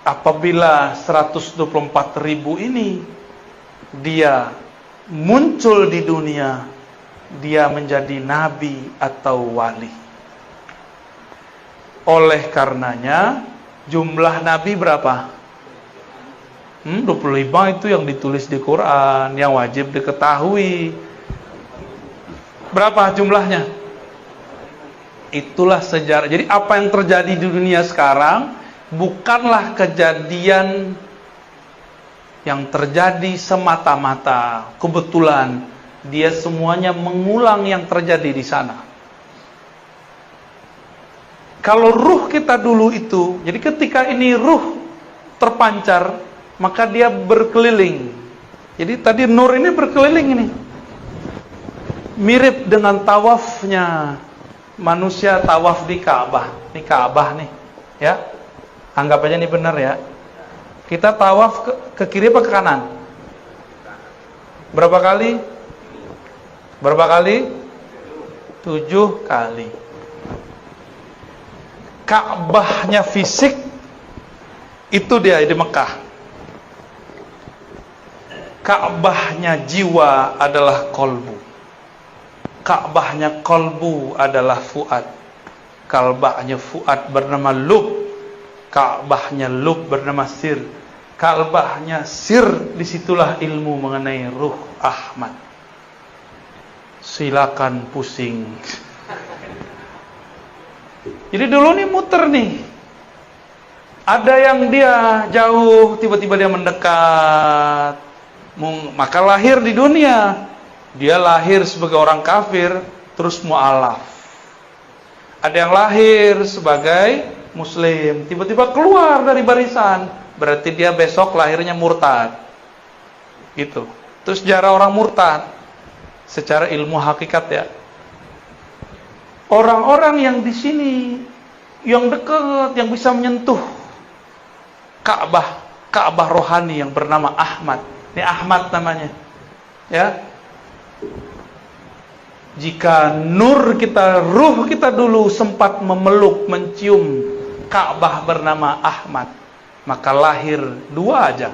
Apabila 124.000 ini dia muncul di dunia, dia menjadi nabi atau wali. Oleh karenanya jumlah nabi berapa? 25 itu yang ditulis di Quran, yang wajib diketahui. Berapa jumlahnya? Itulah sejarah. Jadi apa yang terjadi di dunia sekarang bukanlah kejadian yang terjadi semata-mata kebetulan. Dia semuanya mengulang yang terjadi di sana. Kalau ruh kita dulu itu, jadi ketika ini ruh terpancar, maka dia berkeliling. Jadi tadi nur ini berkeliling ini. Mirip dengan tawafnya manusia tawaf di Ka'bah. Ini Ka'bah nih, ya. Anggap aja ini benar ya. Kita tawaf ke kiri apa ke kanan? Berapa kali? Berapa kali? 7 kali. Ka'bahnya fisik itu dia di Mekah. Ka'bahnya jiwa adalah kolbu. Ka'bahnya kolbu adalah fuad. Ka'bahnya fuad bernama lub. Ka'bahnya lub bernama sir. Ka'bahnya sir, disitulah ilmu mengenai ruh Ahmad. Silakan pusing. Jadi dulu nih muter nih. Ada yang dia jauh, tiba-tiba dia mendekat. Maka lahir di dunia. Dia lahir sebagai orang kafir, terus mu'alaf. Ada yang lahir sebagai muslim, tiba-tiba keluar dari barisan, berarti dia besok lahirnya murtad. Gitu. Terus sejarah orang murtad secara ilmu hakikat ya. Orang-orang yang di sini yang dekat, yang bisa menyentuh Ka'bah rohani yang bernama Ahmad. Ini Ahmad namanya. Ya. Jika nur kita, ruh kita dulu sempat memeluk, mencium Ka'bah bernama Ahmad, maka lahir 2 aja.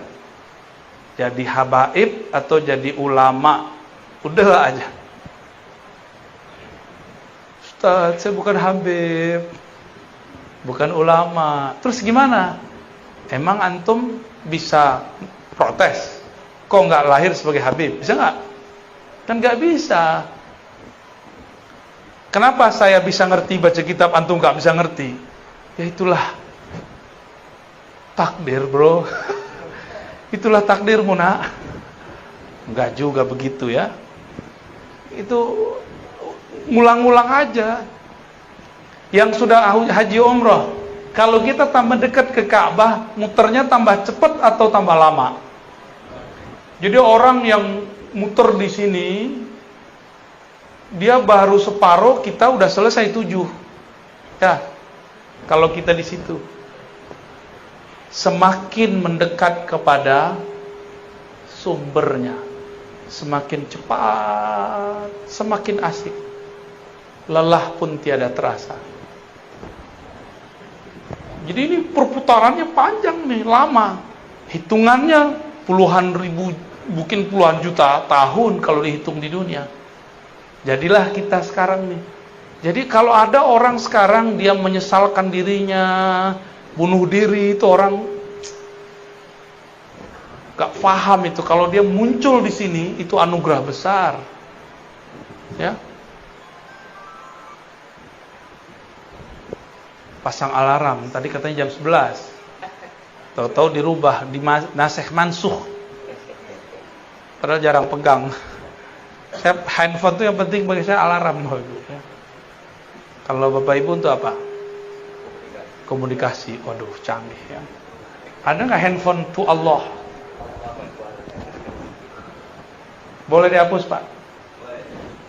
Jadi habaib atau jadi ulama. Udah aja. Ustaz, saya bukan habib, bukan ulama. Terus gimana? Emang antum bisa protes? Kok nggak lahir sebagai habib? Bisa nggak? Kan nggak bisa. Kenapa saya bisa ngerti baca kitab, antum nggak bisa ngerti? Ya itulah takdir, bro. Itulah takdirmu, nak. Nggak juga begitu ya. Itu ngulang-ngulang aja. Yang sudah haji umroh, kalau kita tambah dekat ke Ka'bah, muternya tambah cepat atau tambah lama? Jadi orang yang muter di sini, dia baru separuh, kita udah selesai 7. Ya, kalau kita di situ. Semakin mendekat kepada sumbernya, semakin cepat, semakin asik. Lelah pun tiada terasa. Jadi ini perputarannya panjang nih, lama. Hitungannya puluhan ribu, mungkin puluhan juta tahun kalau dihitung di dunia. Jadilah kita sekarang nih. Jadi kalau ada orang sekarang dia menyesalkan dirinya, bunuh diri, itu orang gak paham itu. Kalau dia muncul di sini, itu anugerah besar. Ya. Pasang alarm, tadi katanya jam 11. Tahu-tahu dirubah, nasih mansuh. Padahal jarang pegang. Saya handphone itu yang penting bagi saya alarm. Kalau Bapak Ibu untuk apa? Komunikasi. Waduh, canggih ya. Ada nggak handphone to Allah? Boleh dihapus, Pak?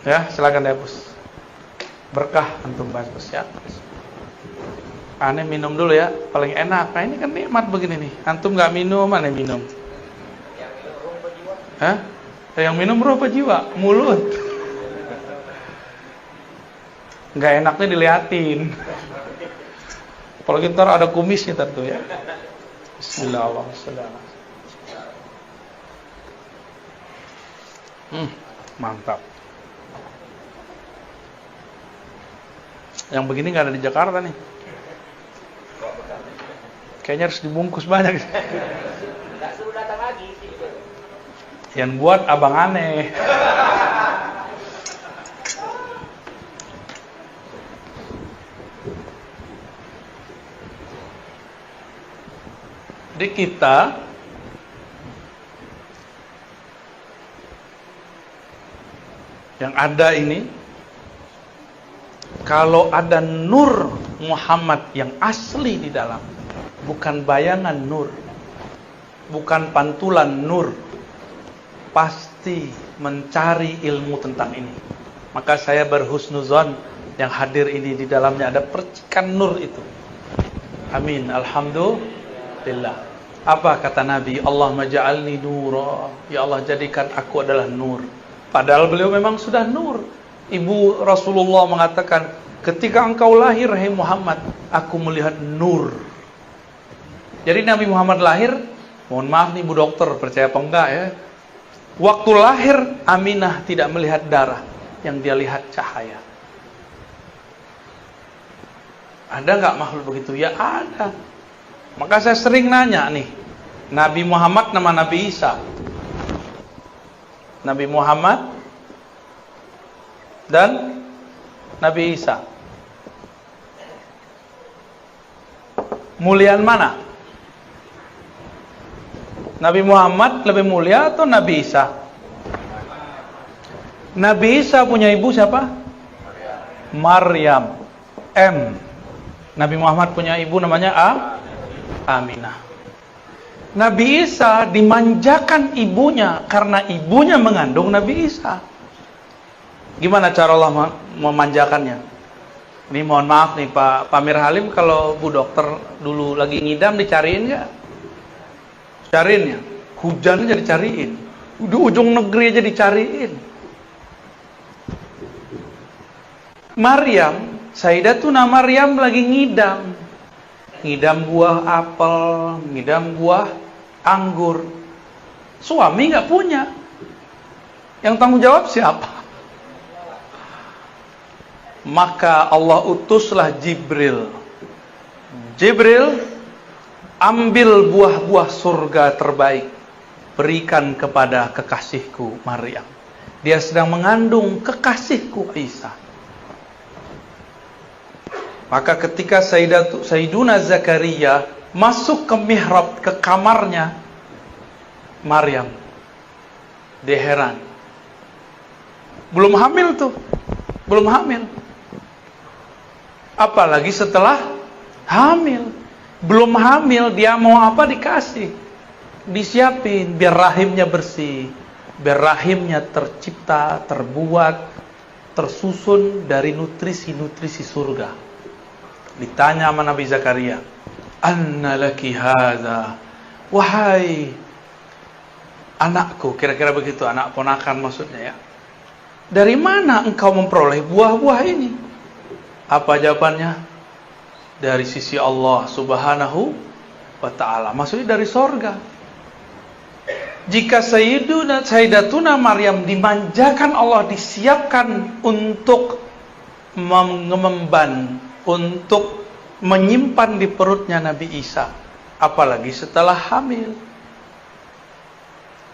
Ya, silakan dihapus. Berkah antum bahas ya. Aneh minum dulu ya, paling enak. Nah, ini kan nikmat begini nih. Antum nggak minum, aneh minum. Hah? Yang minum roh apa jiwa? Mulut. Nggak enaknya diliatin. Apalagi ntar ada kumisnya tentu ya. Bismillahirrahmanirrahim. Mantap. Yang begini nggak ada di Jakarta nih. Kayaknya harus dibungkus banyak. Nggak suruh datang lagi. Yang buat abang aneh. Di kita yang ada ini, kalau ada nur Muhammad yang asli di dalam, bukan bayangan nur, bukan pantulan nur, pasti mencari ilmu tentang ini. Maka saya berhusnuzon yang hadir ini di dalamnya ada percikan nur itu. Amin. Alhamdulillah. Apa kata Nabi? Allahumma ja'alni nura. Ya Allah, jadikan aku adalah nur. Padahal beliau memang sudah nur. Ibu Rasulullah mengatakan, ketika engkau lahir, hai Muhammad, aku melihat nur. Jadi Nabi Muhammad lahir, mohon maaf nih Bu Dokter, percaya apa enggak ya? Waktu lahir, Aminah tidak melihat darah, yang dia lihat cahaya. Ada nggak makhluk begitu? Ya ada. Maka saya sering nanya nih, Nabi Muhammad nama Nabi Isa. Nabi Muhammad dan Nabi Isa. Muliaan mana? Nabi Muhammad lebih mulia atau Nabi Isa? Nabi Isa punya ibu siapa? Maryam. M. Nabi Muhammad punya ibu namanya Aminah. Nabi Isa dimanjakan ibunya karena ibunya mengandung Nabi Isa. Gimana cara Allah memanjakannya? Ini mohon maaf nih Pak Pamir Halim, kalau Bu Dokter dulu lagi ngidam dicariin nggak? Cariin ya. Hujan aja dicariin. Di ujung negeri aja dicariin. Maryam, Sayyidatuna Maryam lagi ngidam. Ngidam buah apel, ngidam buah anggur. Suami nggak punya. Yang tanggung jawab siapa? Maka Allah utuslah Jibril. Jibril, ambil buah-buah surga terbaik, berikan kepada kekasihku Maryam. Dia sedang mengandung kekasihku Isa. Maka ketika Sayyiduna Zakaria masuk ke mihrab, ke kamarnya Maryam, dia heran. Belum hamil tuh, belum hamil. Apalagi setelah hamil. Belum hamil, dia mau apa dikasih, disiapin biar rahimnya bersih, biar rahimnya tercipta, terbuat, tersusun dari nutrisi-nutrisi surga. Ditanya sama Nabi Zakaria, anna laki hadza, wahai anakku, kira-kira begitu, anak ponakan maksudnya ya, dari mana engkau memperoleh buah-buah ini? Apa jawabannya? Dari sisi Allah Subhanahu wa ta'ala, maksudnya dari sorga. Jika Sayyidatuna Maryam dimanjakan Allah, disiapkan untuk mengemban, untuk menyimpan di perutnya Nabi Isa, apalagi setelah hamil.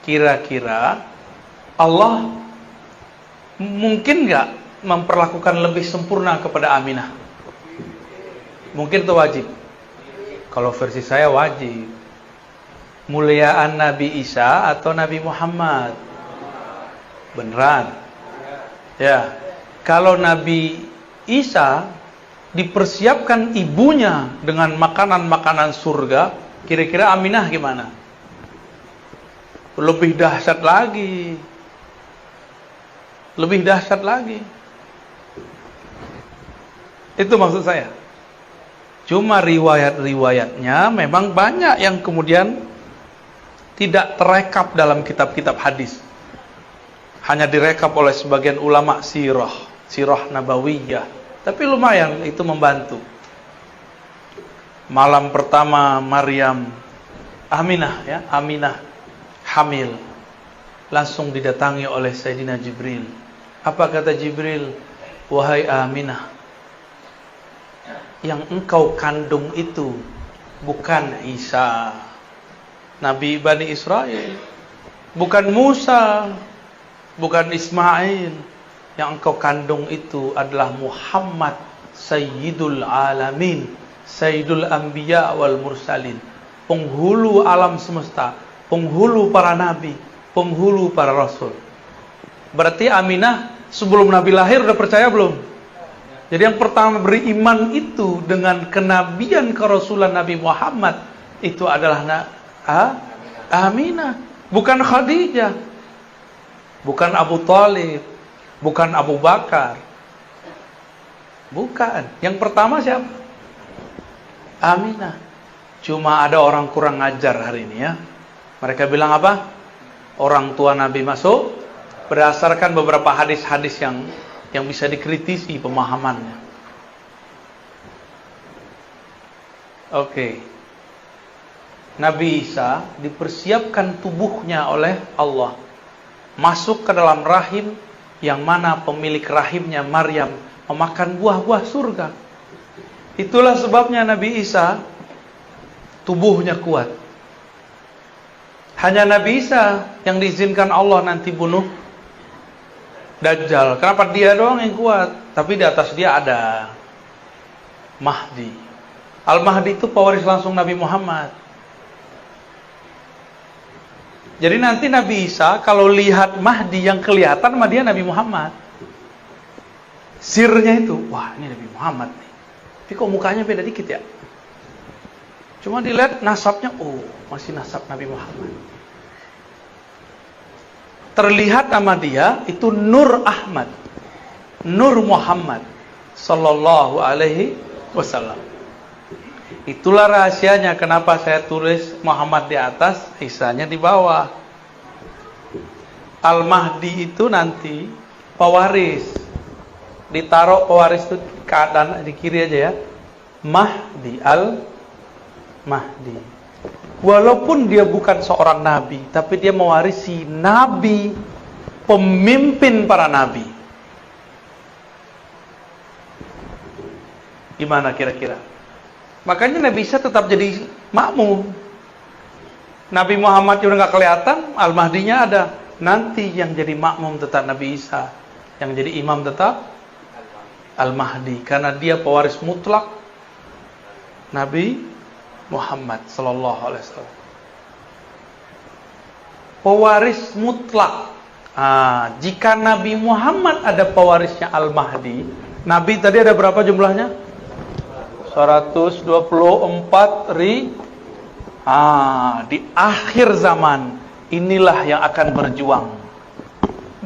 Kira-kira Allah mungkin nggak memperlakukan lebih sempurna kepada Aminah? Mungkin itu wajib. Kalau versi saya wajib. Muliaan Nabi Isa atau Nabi Muhammad? Beneran? Ya. Kalau Nabi Isa dipersiapkan ibunya dengan makanan-makanan surga, kira-kira Aminah gimana? Lebih dahsyat lagi. lebih dahsyat lagi. Itu maksud saya. Cuma riwayat-riwayatnya memang banyak yang kemudian tidak terekap dalam kitab-kitab hadis. Hanya direkap oleh sebagian ulama sirah nabawiyah. Tapi lumayan itu membantu. Malam pertama Aminah hamil. Langsung didatangi oleh Sayyidina Jibril. Apa kata Jibril? Wahai Aminah, yang engkau kandung itu bukan Isa, Nabi Bani Israel, bukan Musa, bukan Ismail. Yang engkau kandung itu adalah Muhammad, Sayyidul Alamin, Sayyidul Anbiya wal Mursalin, penghulu alam semesta, penghulu para nabi, penghulu para rasul. Berarti Aminah sebelum Nabi lahir udah percaya belum? Jadi yang pertama beriman itu dengan kenabian kerasulan Nabi Muhammad itu adalah Aminah, bukan Khadijah, bukan Abu Thalib, bukan Abu Bakar. Bukan. Yang pertama siapa? Aminah. Cuma ada orang kurang ajar hari ini ya. Mereka bilang apa? Orang tua Nabi masuk berdasarkan beberapa hadis-hadis yang bisa dikritisi pemahamannya. Oke. Nabi Isa dipersiapkan tubuhnya oleh Allah masuk ke dalam rahim yang mana pemilik rahimnya Maryam memakan buah-buah surga. Itulah sebabnya Nabi Isa tubuhnya kuat. Hanya Nabi Isa yang diizinkan Allah nanti bunuh Dajjal. Kenapa dia doang yang kuat? Tapi di atas dia ada Mahdi. Al-Mahdi itu pewaris langsung Nabi Muhammad. Jadi nanti Nabi Isa kalau lihat Mahdi yang kelihatan sama dia Nabi Muhammad. Sirnya itu, wah ini Nabi Muhammad nih. Tapi kok mukanya beda dikit ya? Cuma dilihat nasabnya, oh masih nasab Nabi Muhammad. Terlihat sama dia itu Nur Ahmad, Nur Muhammad Sallallahu Alaihi Wasallam. Itulah rahasianya kenapa saya tulis Muhammad di atas, Isanya di bawah. Al-Mahdi itu nanti pewaris. Ditaruh pewaris itu keadaan di kiri aja ya. Mahdi, Al-Mahdi. Walaupun dia bukan seorang nabi, tapi dia mewarisi nabi, pemimpin para nabi. Gimana kira-kira? Makanya Nabi Isa tetap jadi makmum. Nabi Muhammad udah nggak kelihatan, Al-Mahdinya ada. Nanti yang jadi makmum tetap Nabi Isa, yang jadi imam tetap Al-Mahdi, karena dia pewaris mutlak Nabi Muhammad Sallallahu Alaihi Wasallam. Pewaris mutlak. Jika Nabi Muhammad ada pewarisnya Al-Mahdi, Nabi tadi ada berapa jumlahnya? 124 ribu. Di akhir zaman inilah yang akan berjuang.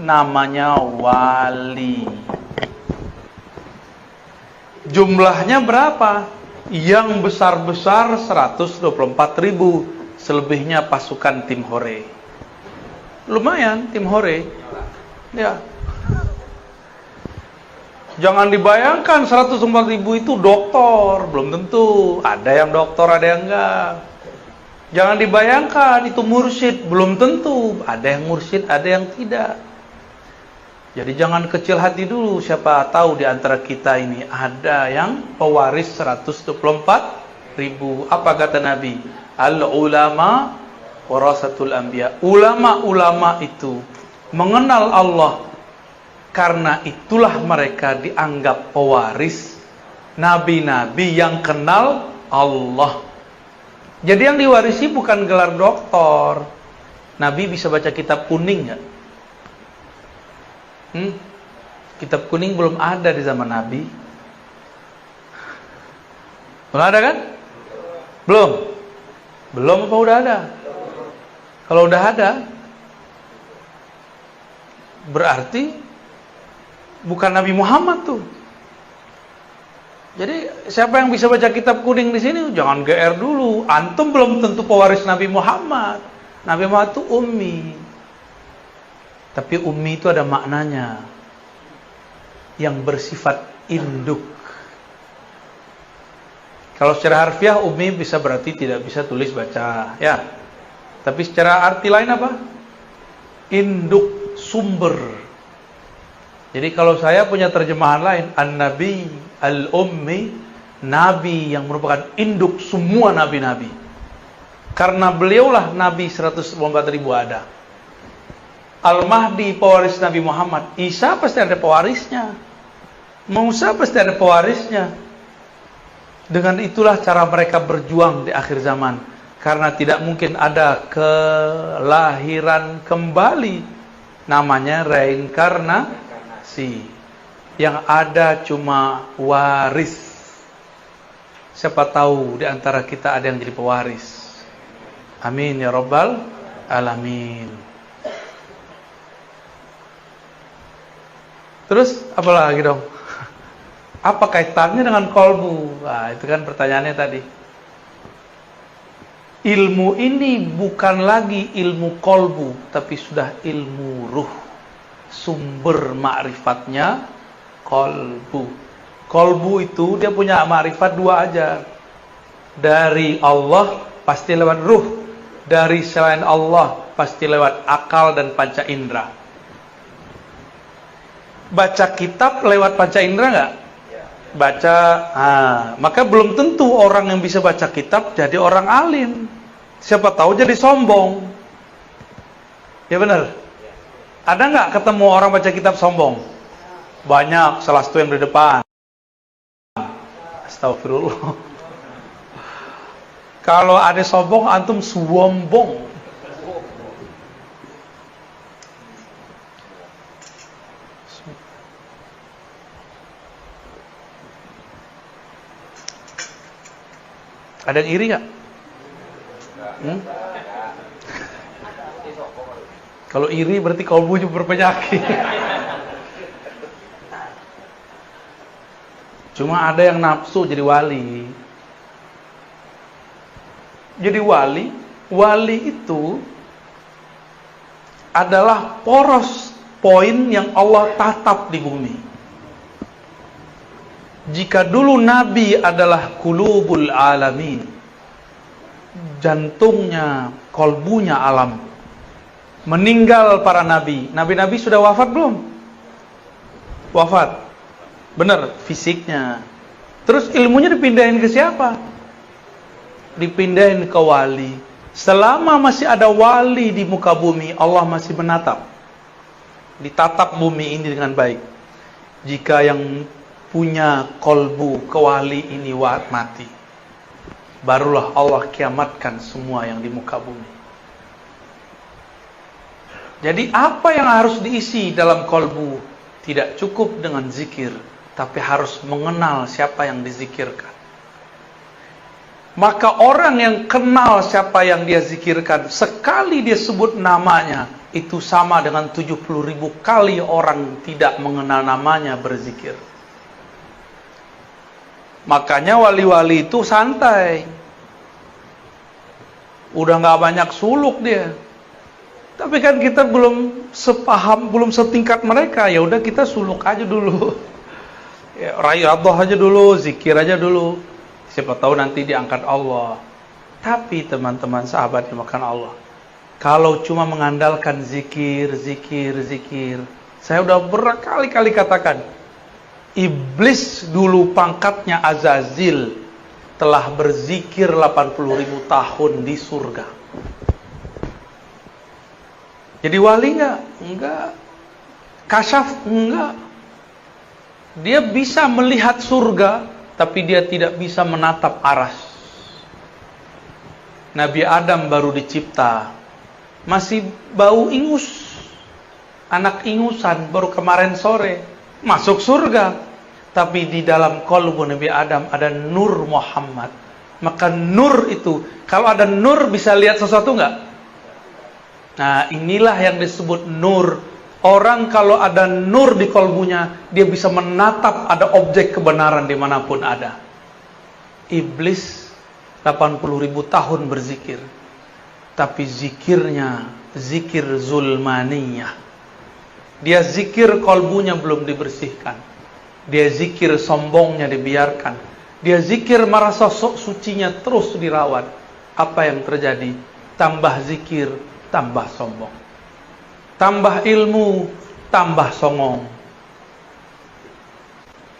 Namanya wali. Jumlahnya berapa? Yang besar-besar 124 ribu. Selebihnya pasukan tim Hore. Lumayan tim Hore. Ya. Jangan dibayangkan 104 ribu itu doktor. Belum tentu. Ada yang doktor, ada yang enggak. Jangan dibayangkan itu mursyid. Belum tentu. Ada yang mursyid, ada yang tidak. Jadi jangan kecil hati dulu. Siapa tahu di antara kita ini ada yang pewaris 124 ribu. Apa kata Nabi? Al-ulama warasatul anbiya. Ulama-ulama itu mengenal Allah, karena itulah mereka dianggap pewaris nabi-nabi yang kenal Allah. Jadi yang diwarisi bukan gelar doktor. Nabi bisa baca kitab kuning nggak? Kitab kuning belum ada di zaman Nabi. Belum ada kan? Belum. Belum apa udah ada? Kalau udah ada, berarti Bukan Nabi Muhammad tuh. Jadi siapa yang bisa baca kitab kuning di sini? Jangan GR dulu. Antum belum tentu pewaris Nabi Muhammad. Nabi Muhammad itu ummi. Tapi ummi itu ada maknanya. Yang bersifat induk. Kalau secara harfiah ummi bisa berarti tidak bisa tulis baca, ya. Tapi secara arti lain apa? Induk, sumber. Jadi kalau saya punya terjemahan lain, An-Nabi Al-Ummi, Nabi yang merupakan induk semua nabi-nabi. Karena beliaulah Nabi 194.000 ada. Al-Mahdi pewaris Nabi Muhammad. Isa pasti ada pewarisnya. Musa pasti ada pewarisnya. Dengan itulah cara mereka berjuang di akhir zaman. Karena tidak mungkin ada kelahiran kembali. Namanya reinkarnasi. Yang ada cuma waris. Siapa tahu di antara kita ada yang jadi pewaris. Amin ya rabbal alamin. Terus apa lagi dong? Apa kaitannya dengan kolbu? Nah, itu kan pertanyaannya tadi. Ilmu ini bukan lagi ilmu kolbu, tapi sudah ilmu ruh. Sumber ma'rifatnya kolbu. Kolbu itu dia punya ma'rifat dua aja. Dari Allah pasti lewat ruh. Dari selain Allah pasti lewat akal dan panca indera. Baca kitab lewat panca indera enggak? Baca, maka belum tentu orang yang bisa baca kitab jadi orang alim. Siapa tahu jadi sombong. Ya benar. Ada nggak ketemu orang baca kitab sombong? Banyak, salah satu yang di depan. Astagfirullah. Kalau ada sombong, antum sombong. Ada yang iri nggak? Kalau iri berarti kalbu juga berpenyakit. Cuma ada yang nafsu jadi wali. Jadi wali itu adalah poros poin yang Allah tatap di bumi. Jika dulu Nabi adalah qulubul alamin, jantungnya, kolbunya alam, meninggal para nabi. Nabi-nabi sudah wafat belum? Wafat. Benar, fisiknya. Terus ilmunya dipindahin ke siapa? Dipindahin ke wali. Selama masih ada wali di muka bumi, Allah masih menatap. Ditatap bumi ini dengan baik. Jika yang punya kolbu kewali ini mati, barulah Allah kiamatkan semua yang di muka bumi. Jadi apa yang harus diisi dalam kolbu? Tidak cukup dengan zikir, tapi harus mengenal siapa yang dizikirkan. Maka orang yang kenal siapa yang dia zikirkan, sekali dia sebut namanya, itu sama dengan 70.000 kali orang tidak mengenal namanya berzikir. Makanya wali-wali itu santai. Udah gak banyak suluk dia. Tapi kan kita belum sepaham, belum setingkat mereka. Ya udah kita suluk aja dulu. Ya, riyadhah aja dulu, zikir aja dulu. Siapa tahu nanti diangkat Allah. Tapi teman-teman sahabat yang makan Allah, kalau cuma mengandalkan zikir, saya udah berkali-kali katakan, Iblis dulu pangkatnya Azazil telah berzikir 80.000 tahun di surga. Jadi wali enggak? Enggak. Kasyaf? Enggak. Dia bisa melihat surga, tapi dia tidak bisa menatap aras. Nabi Adam baru dicipta, masih bau ingus, anak ingusan, baru kemarin sore masuk surga. Tapi di dalam qalbu Nabi Adam ada nur Muhammad. Maka nur itu, kalau ada nur bisa lihat sesuatu enggak? Nah, inilah yang disebut nur. Orang kalau ada nur di kolbunya, dia bisa menatap ada objek kebenaran dimanapun ada. Iblis 80.000 tahun berzikir, tapi zikirnya zikir zulmaniyah. Dia zikir kolbunya belum dibersihkan. Dia zikir sombongnya dibiarkan. Dia zikir merasa sok sucinya terus dirawat. Apa yang terjadi? Tambah zikir, tambah sombong. Tambah ilmu, tambah songong.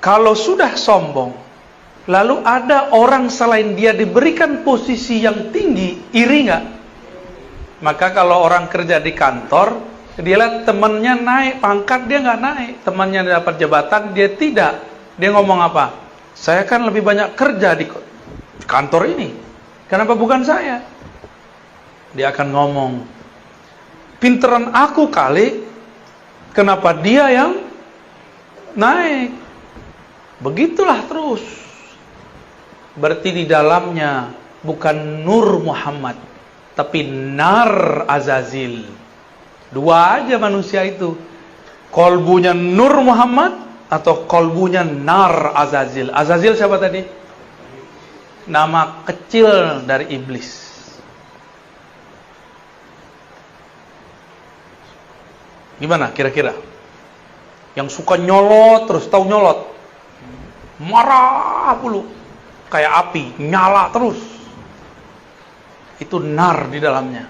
Kalau sudah sombong, lalu ada orang selain dia diberikan posisi yang tinggi, iri nggak? Maka kalau orang kerja di kantor, dia lihat temannya naik pangkat, dia nggak naik. Temannya dapat jabatan, dia tidak. Dia ngomong apa? Saya kan lebih banyak kerja di kantor ini. Kenapa bukan saya? Dia akan ngomong, pinteran aku kali, kenapa dia yang naik? Begitulah terus. Berarti di dalamnya bukan nur Muhammad, tapi nar Azazil. Dua aja manusia itu. Kolbunya nur Muhammad atau kolbunya nar Azazil. Azazil siapa tadi? Nama kecil dari iblis. Gimana kira-kira? Yang suka nyolot terus, tahu nyolot? Marah dulu. Kayak api, nyala terus. Itu nar di dalamnya.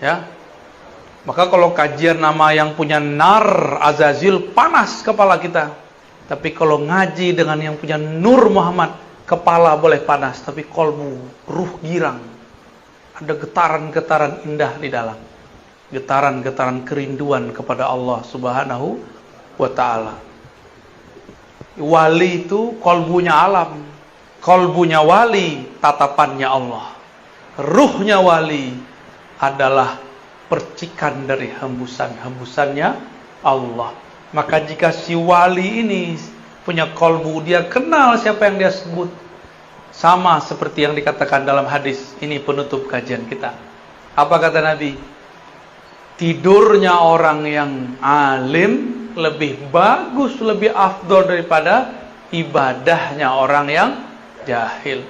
Ya. Maka kalau kajian nama yang punya nar Azazil, panas kepala kita. Tapi kalau ngaji dengan yang punya nur Muhammad, kepala boleh panas, tapi kolbu, ruh girang. Ada getaran-getaran indah di dalam. Getaran-getaran kerinduan kepada Allah Subhanahu wa ta'ala. Wali itu kolbunya alam. Kolbunya wali, tatapannya Allah. Ruhnya wali adalah percikan dari hembusan-hembusannya Allah. Maka jika si wali ini punya kolbu, dia kenal siapa yang dia sebut. Sama seperti yang dikatakan dalam hadis. Ini penutup kajian kita. Apa kata Nabi? Tidurnya orang yang alim lebih bagus, lebih afdol daripada ibadahnya orang yang jahil.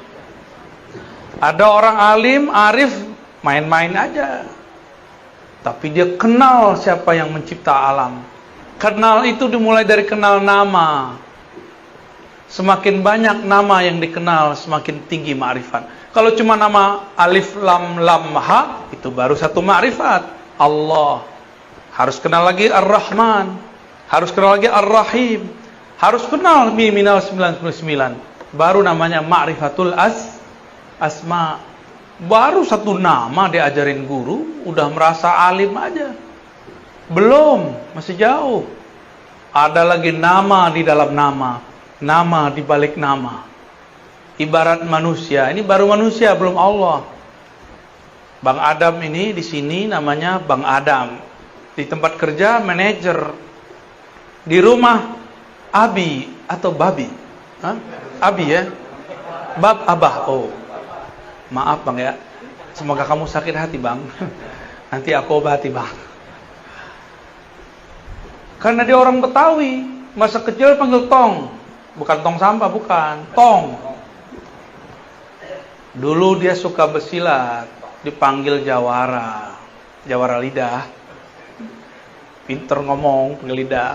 Ada orang alim, arif, main-main aja. Tapi dia kenal siapa yang mencipta alam. Kenal itu dimulai dari kenal nama. Semakin banyak nama yang dikenal, semakin tinggi ma'rifat. Kalau cuma nama alif, lam, lam, ha, itu baru satu ma'rifat. Allah. Harus kenal lagi Ar-Rahman. Harus kenal lagi Ar-Rahim. Harus kenal minal 99. Baru namanya ma'rifatul asma. Baru satu nama diajarin guru, udah merasa alim aja. Belum, masih jauh. Ada lagi nama di dalam nama. Nama di balik nama. Ibarat manusia, ini baru manusia, belum Allah. Bang Adam ini di sini namanya Bang Adam. Di tempat kerja manajer. Di rumah Abi atau Babi. Hah? Abi ya? Bab Abah. Oh. Maaf Bang ya. Semoga kamu sakit hati Bang. Nanti aku obati Bang. Karena dia orang Betawi. Masa kecil panggil tong. Bukan tong sampah, bukan. Tong. Dulu dia suka bersilat. Dipanggil jawara. Jawara lidah. Pinter ngomong, panggil lidah.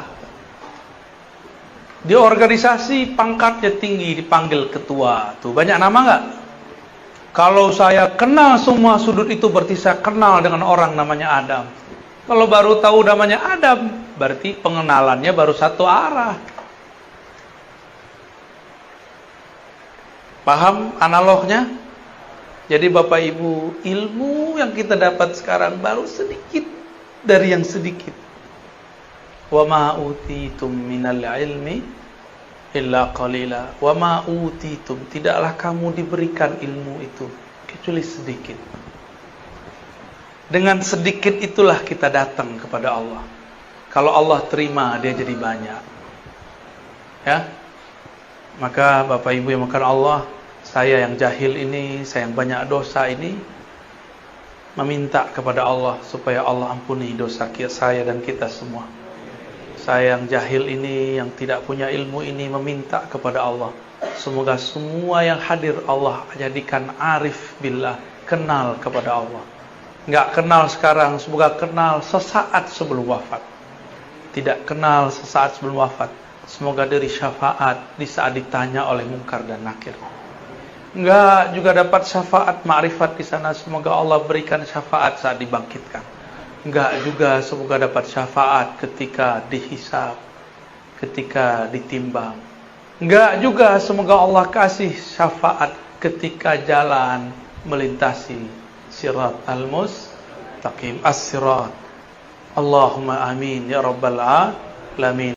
Di organisasi pangkatnya tinggi, dipanggil ketua. Tuh banyak nama nggak? Kalau saya kenal semua sudut itu, berarti saya kenal dengan orang namanya Adam. Kalau baru tahu namanya Adam, berarti pengenalannya baru satu arah. Paham analognya? Jadi Bapak Ibu, ilmu yang kita dapat sekarang baru sedikit dari yang sedikit. Wa ma utitum minal ilmi illa qalila. Wa ma utitum, tidaklah kamu diberikan ilmu itu kecuali sedikit. Dengan sedikit itulah kita datang kepada Allah. Kalau Allah terima, dia jadi banyak. Ya. Maka Bapak Ibu yang makan Allah, saya yang jahil ini, saya yang banyak dosa ini, meminta kepada Allah supaya Allah ampuni dosa saya dan kita semua. Saya yang jahil ini, yang tidak punya ilmu ini, meminta kepada Allah, semoga semua yang hadir Allah jadikan arif billah, kenal kepada Allah. Enggak kenal sekarang, semoga kenal sesaat sebelum wafat. Tidak kenal sesaat sebelum wafat, semoga diberi syafaat di saat ditanya oleh Munkar dan Nakir. Enggak juga dapat syafaat ma'rifat di sana, semoga Allah berikan syafaat saat dibangkitkan. Enggak juga semoga dapat syafaat ketika dihisab, ketika ditimbang. Enggak juga semoga Allah kasih syafaat ketika jalan melintasi sirat al-mustaqim, as-sirat. Allahumma amin ya rabbal alamin.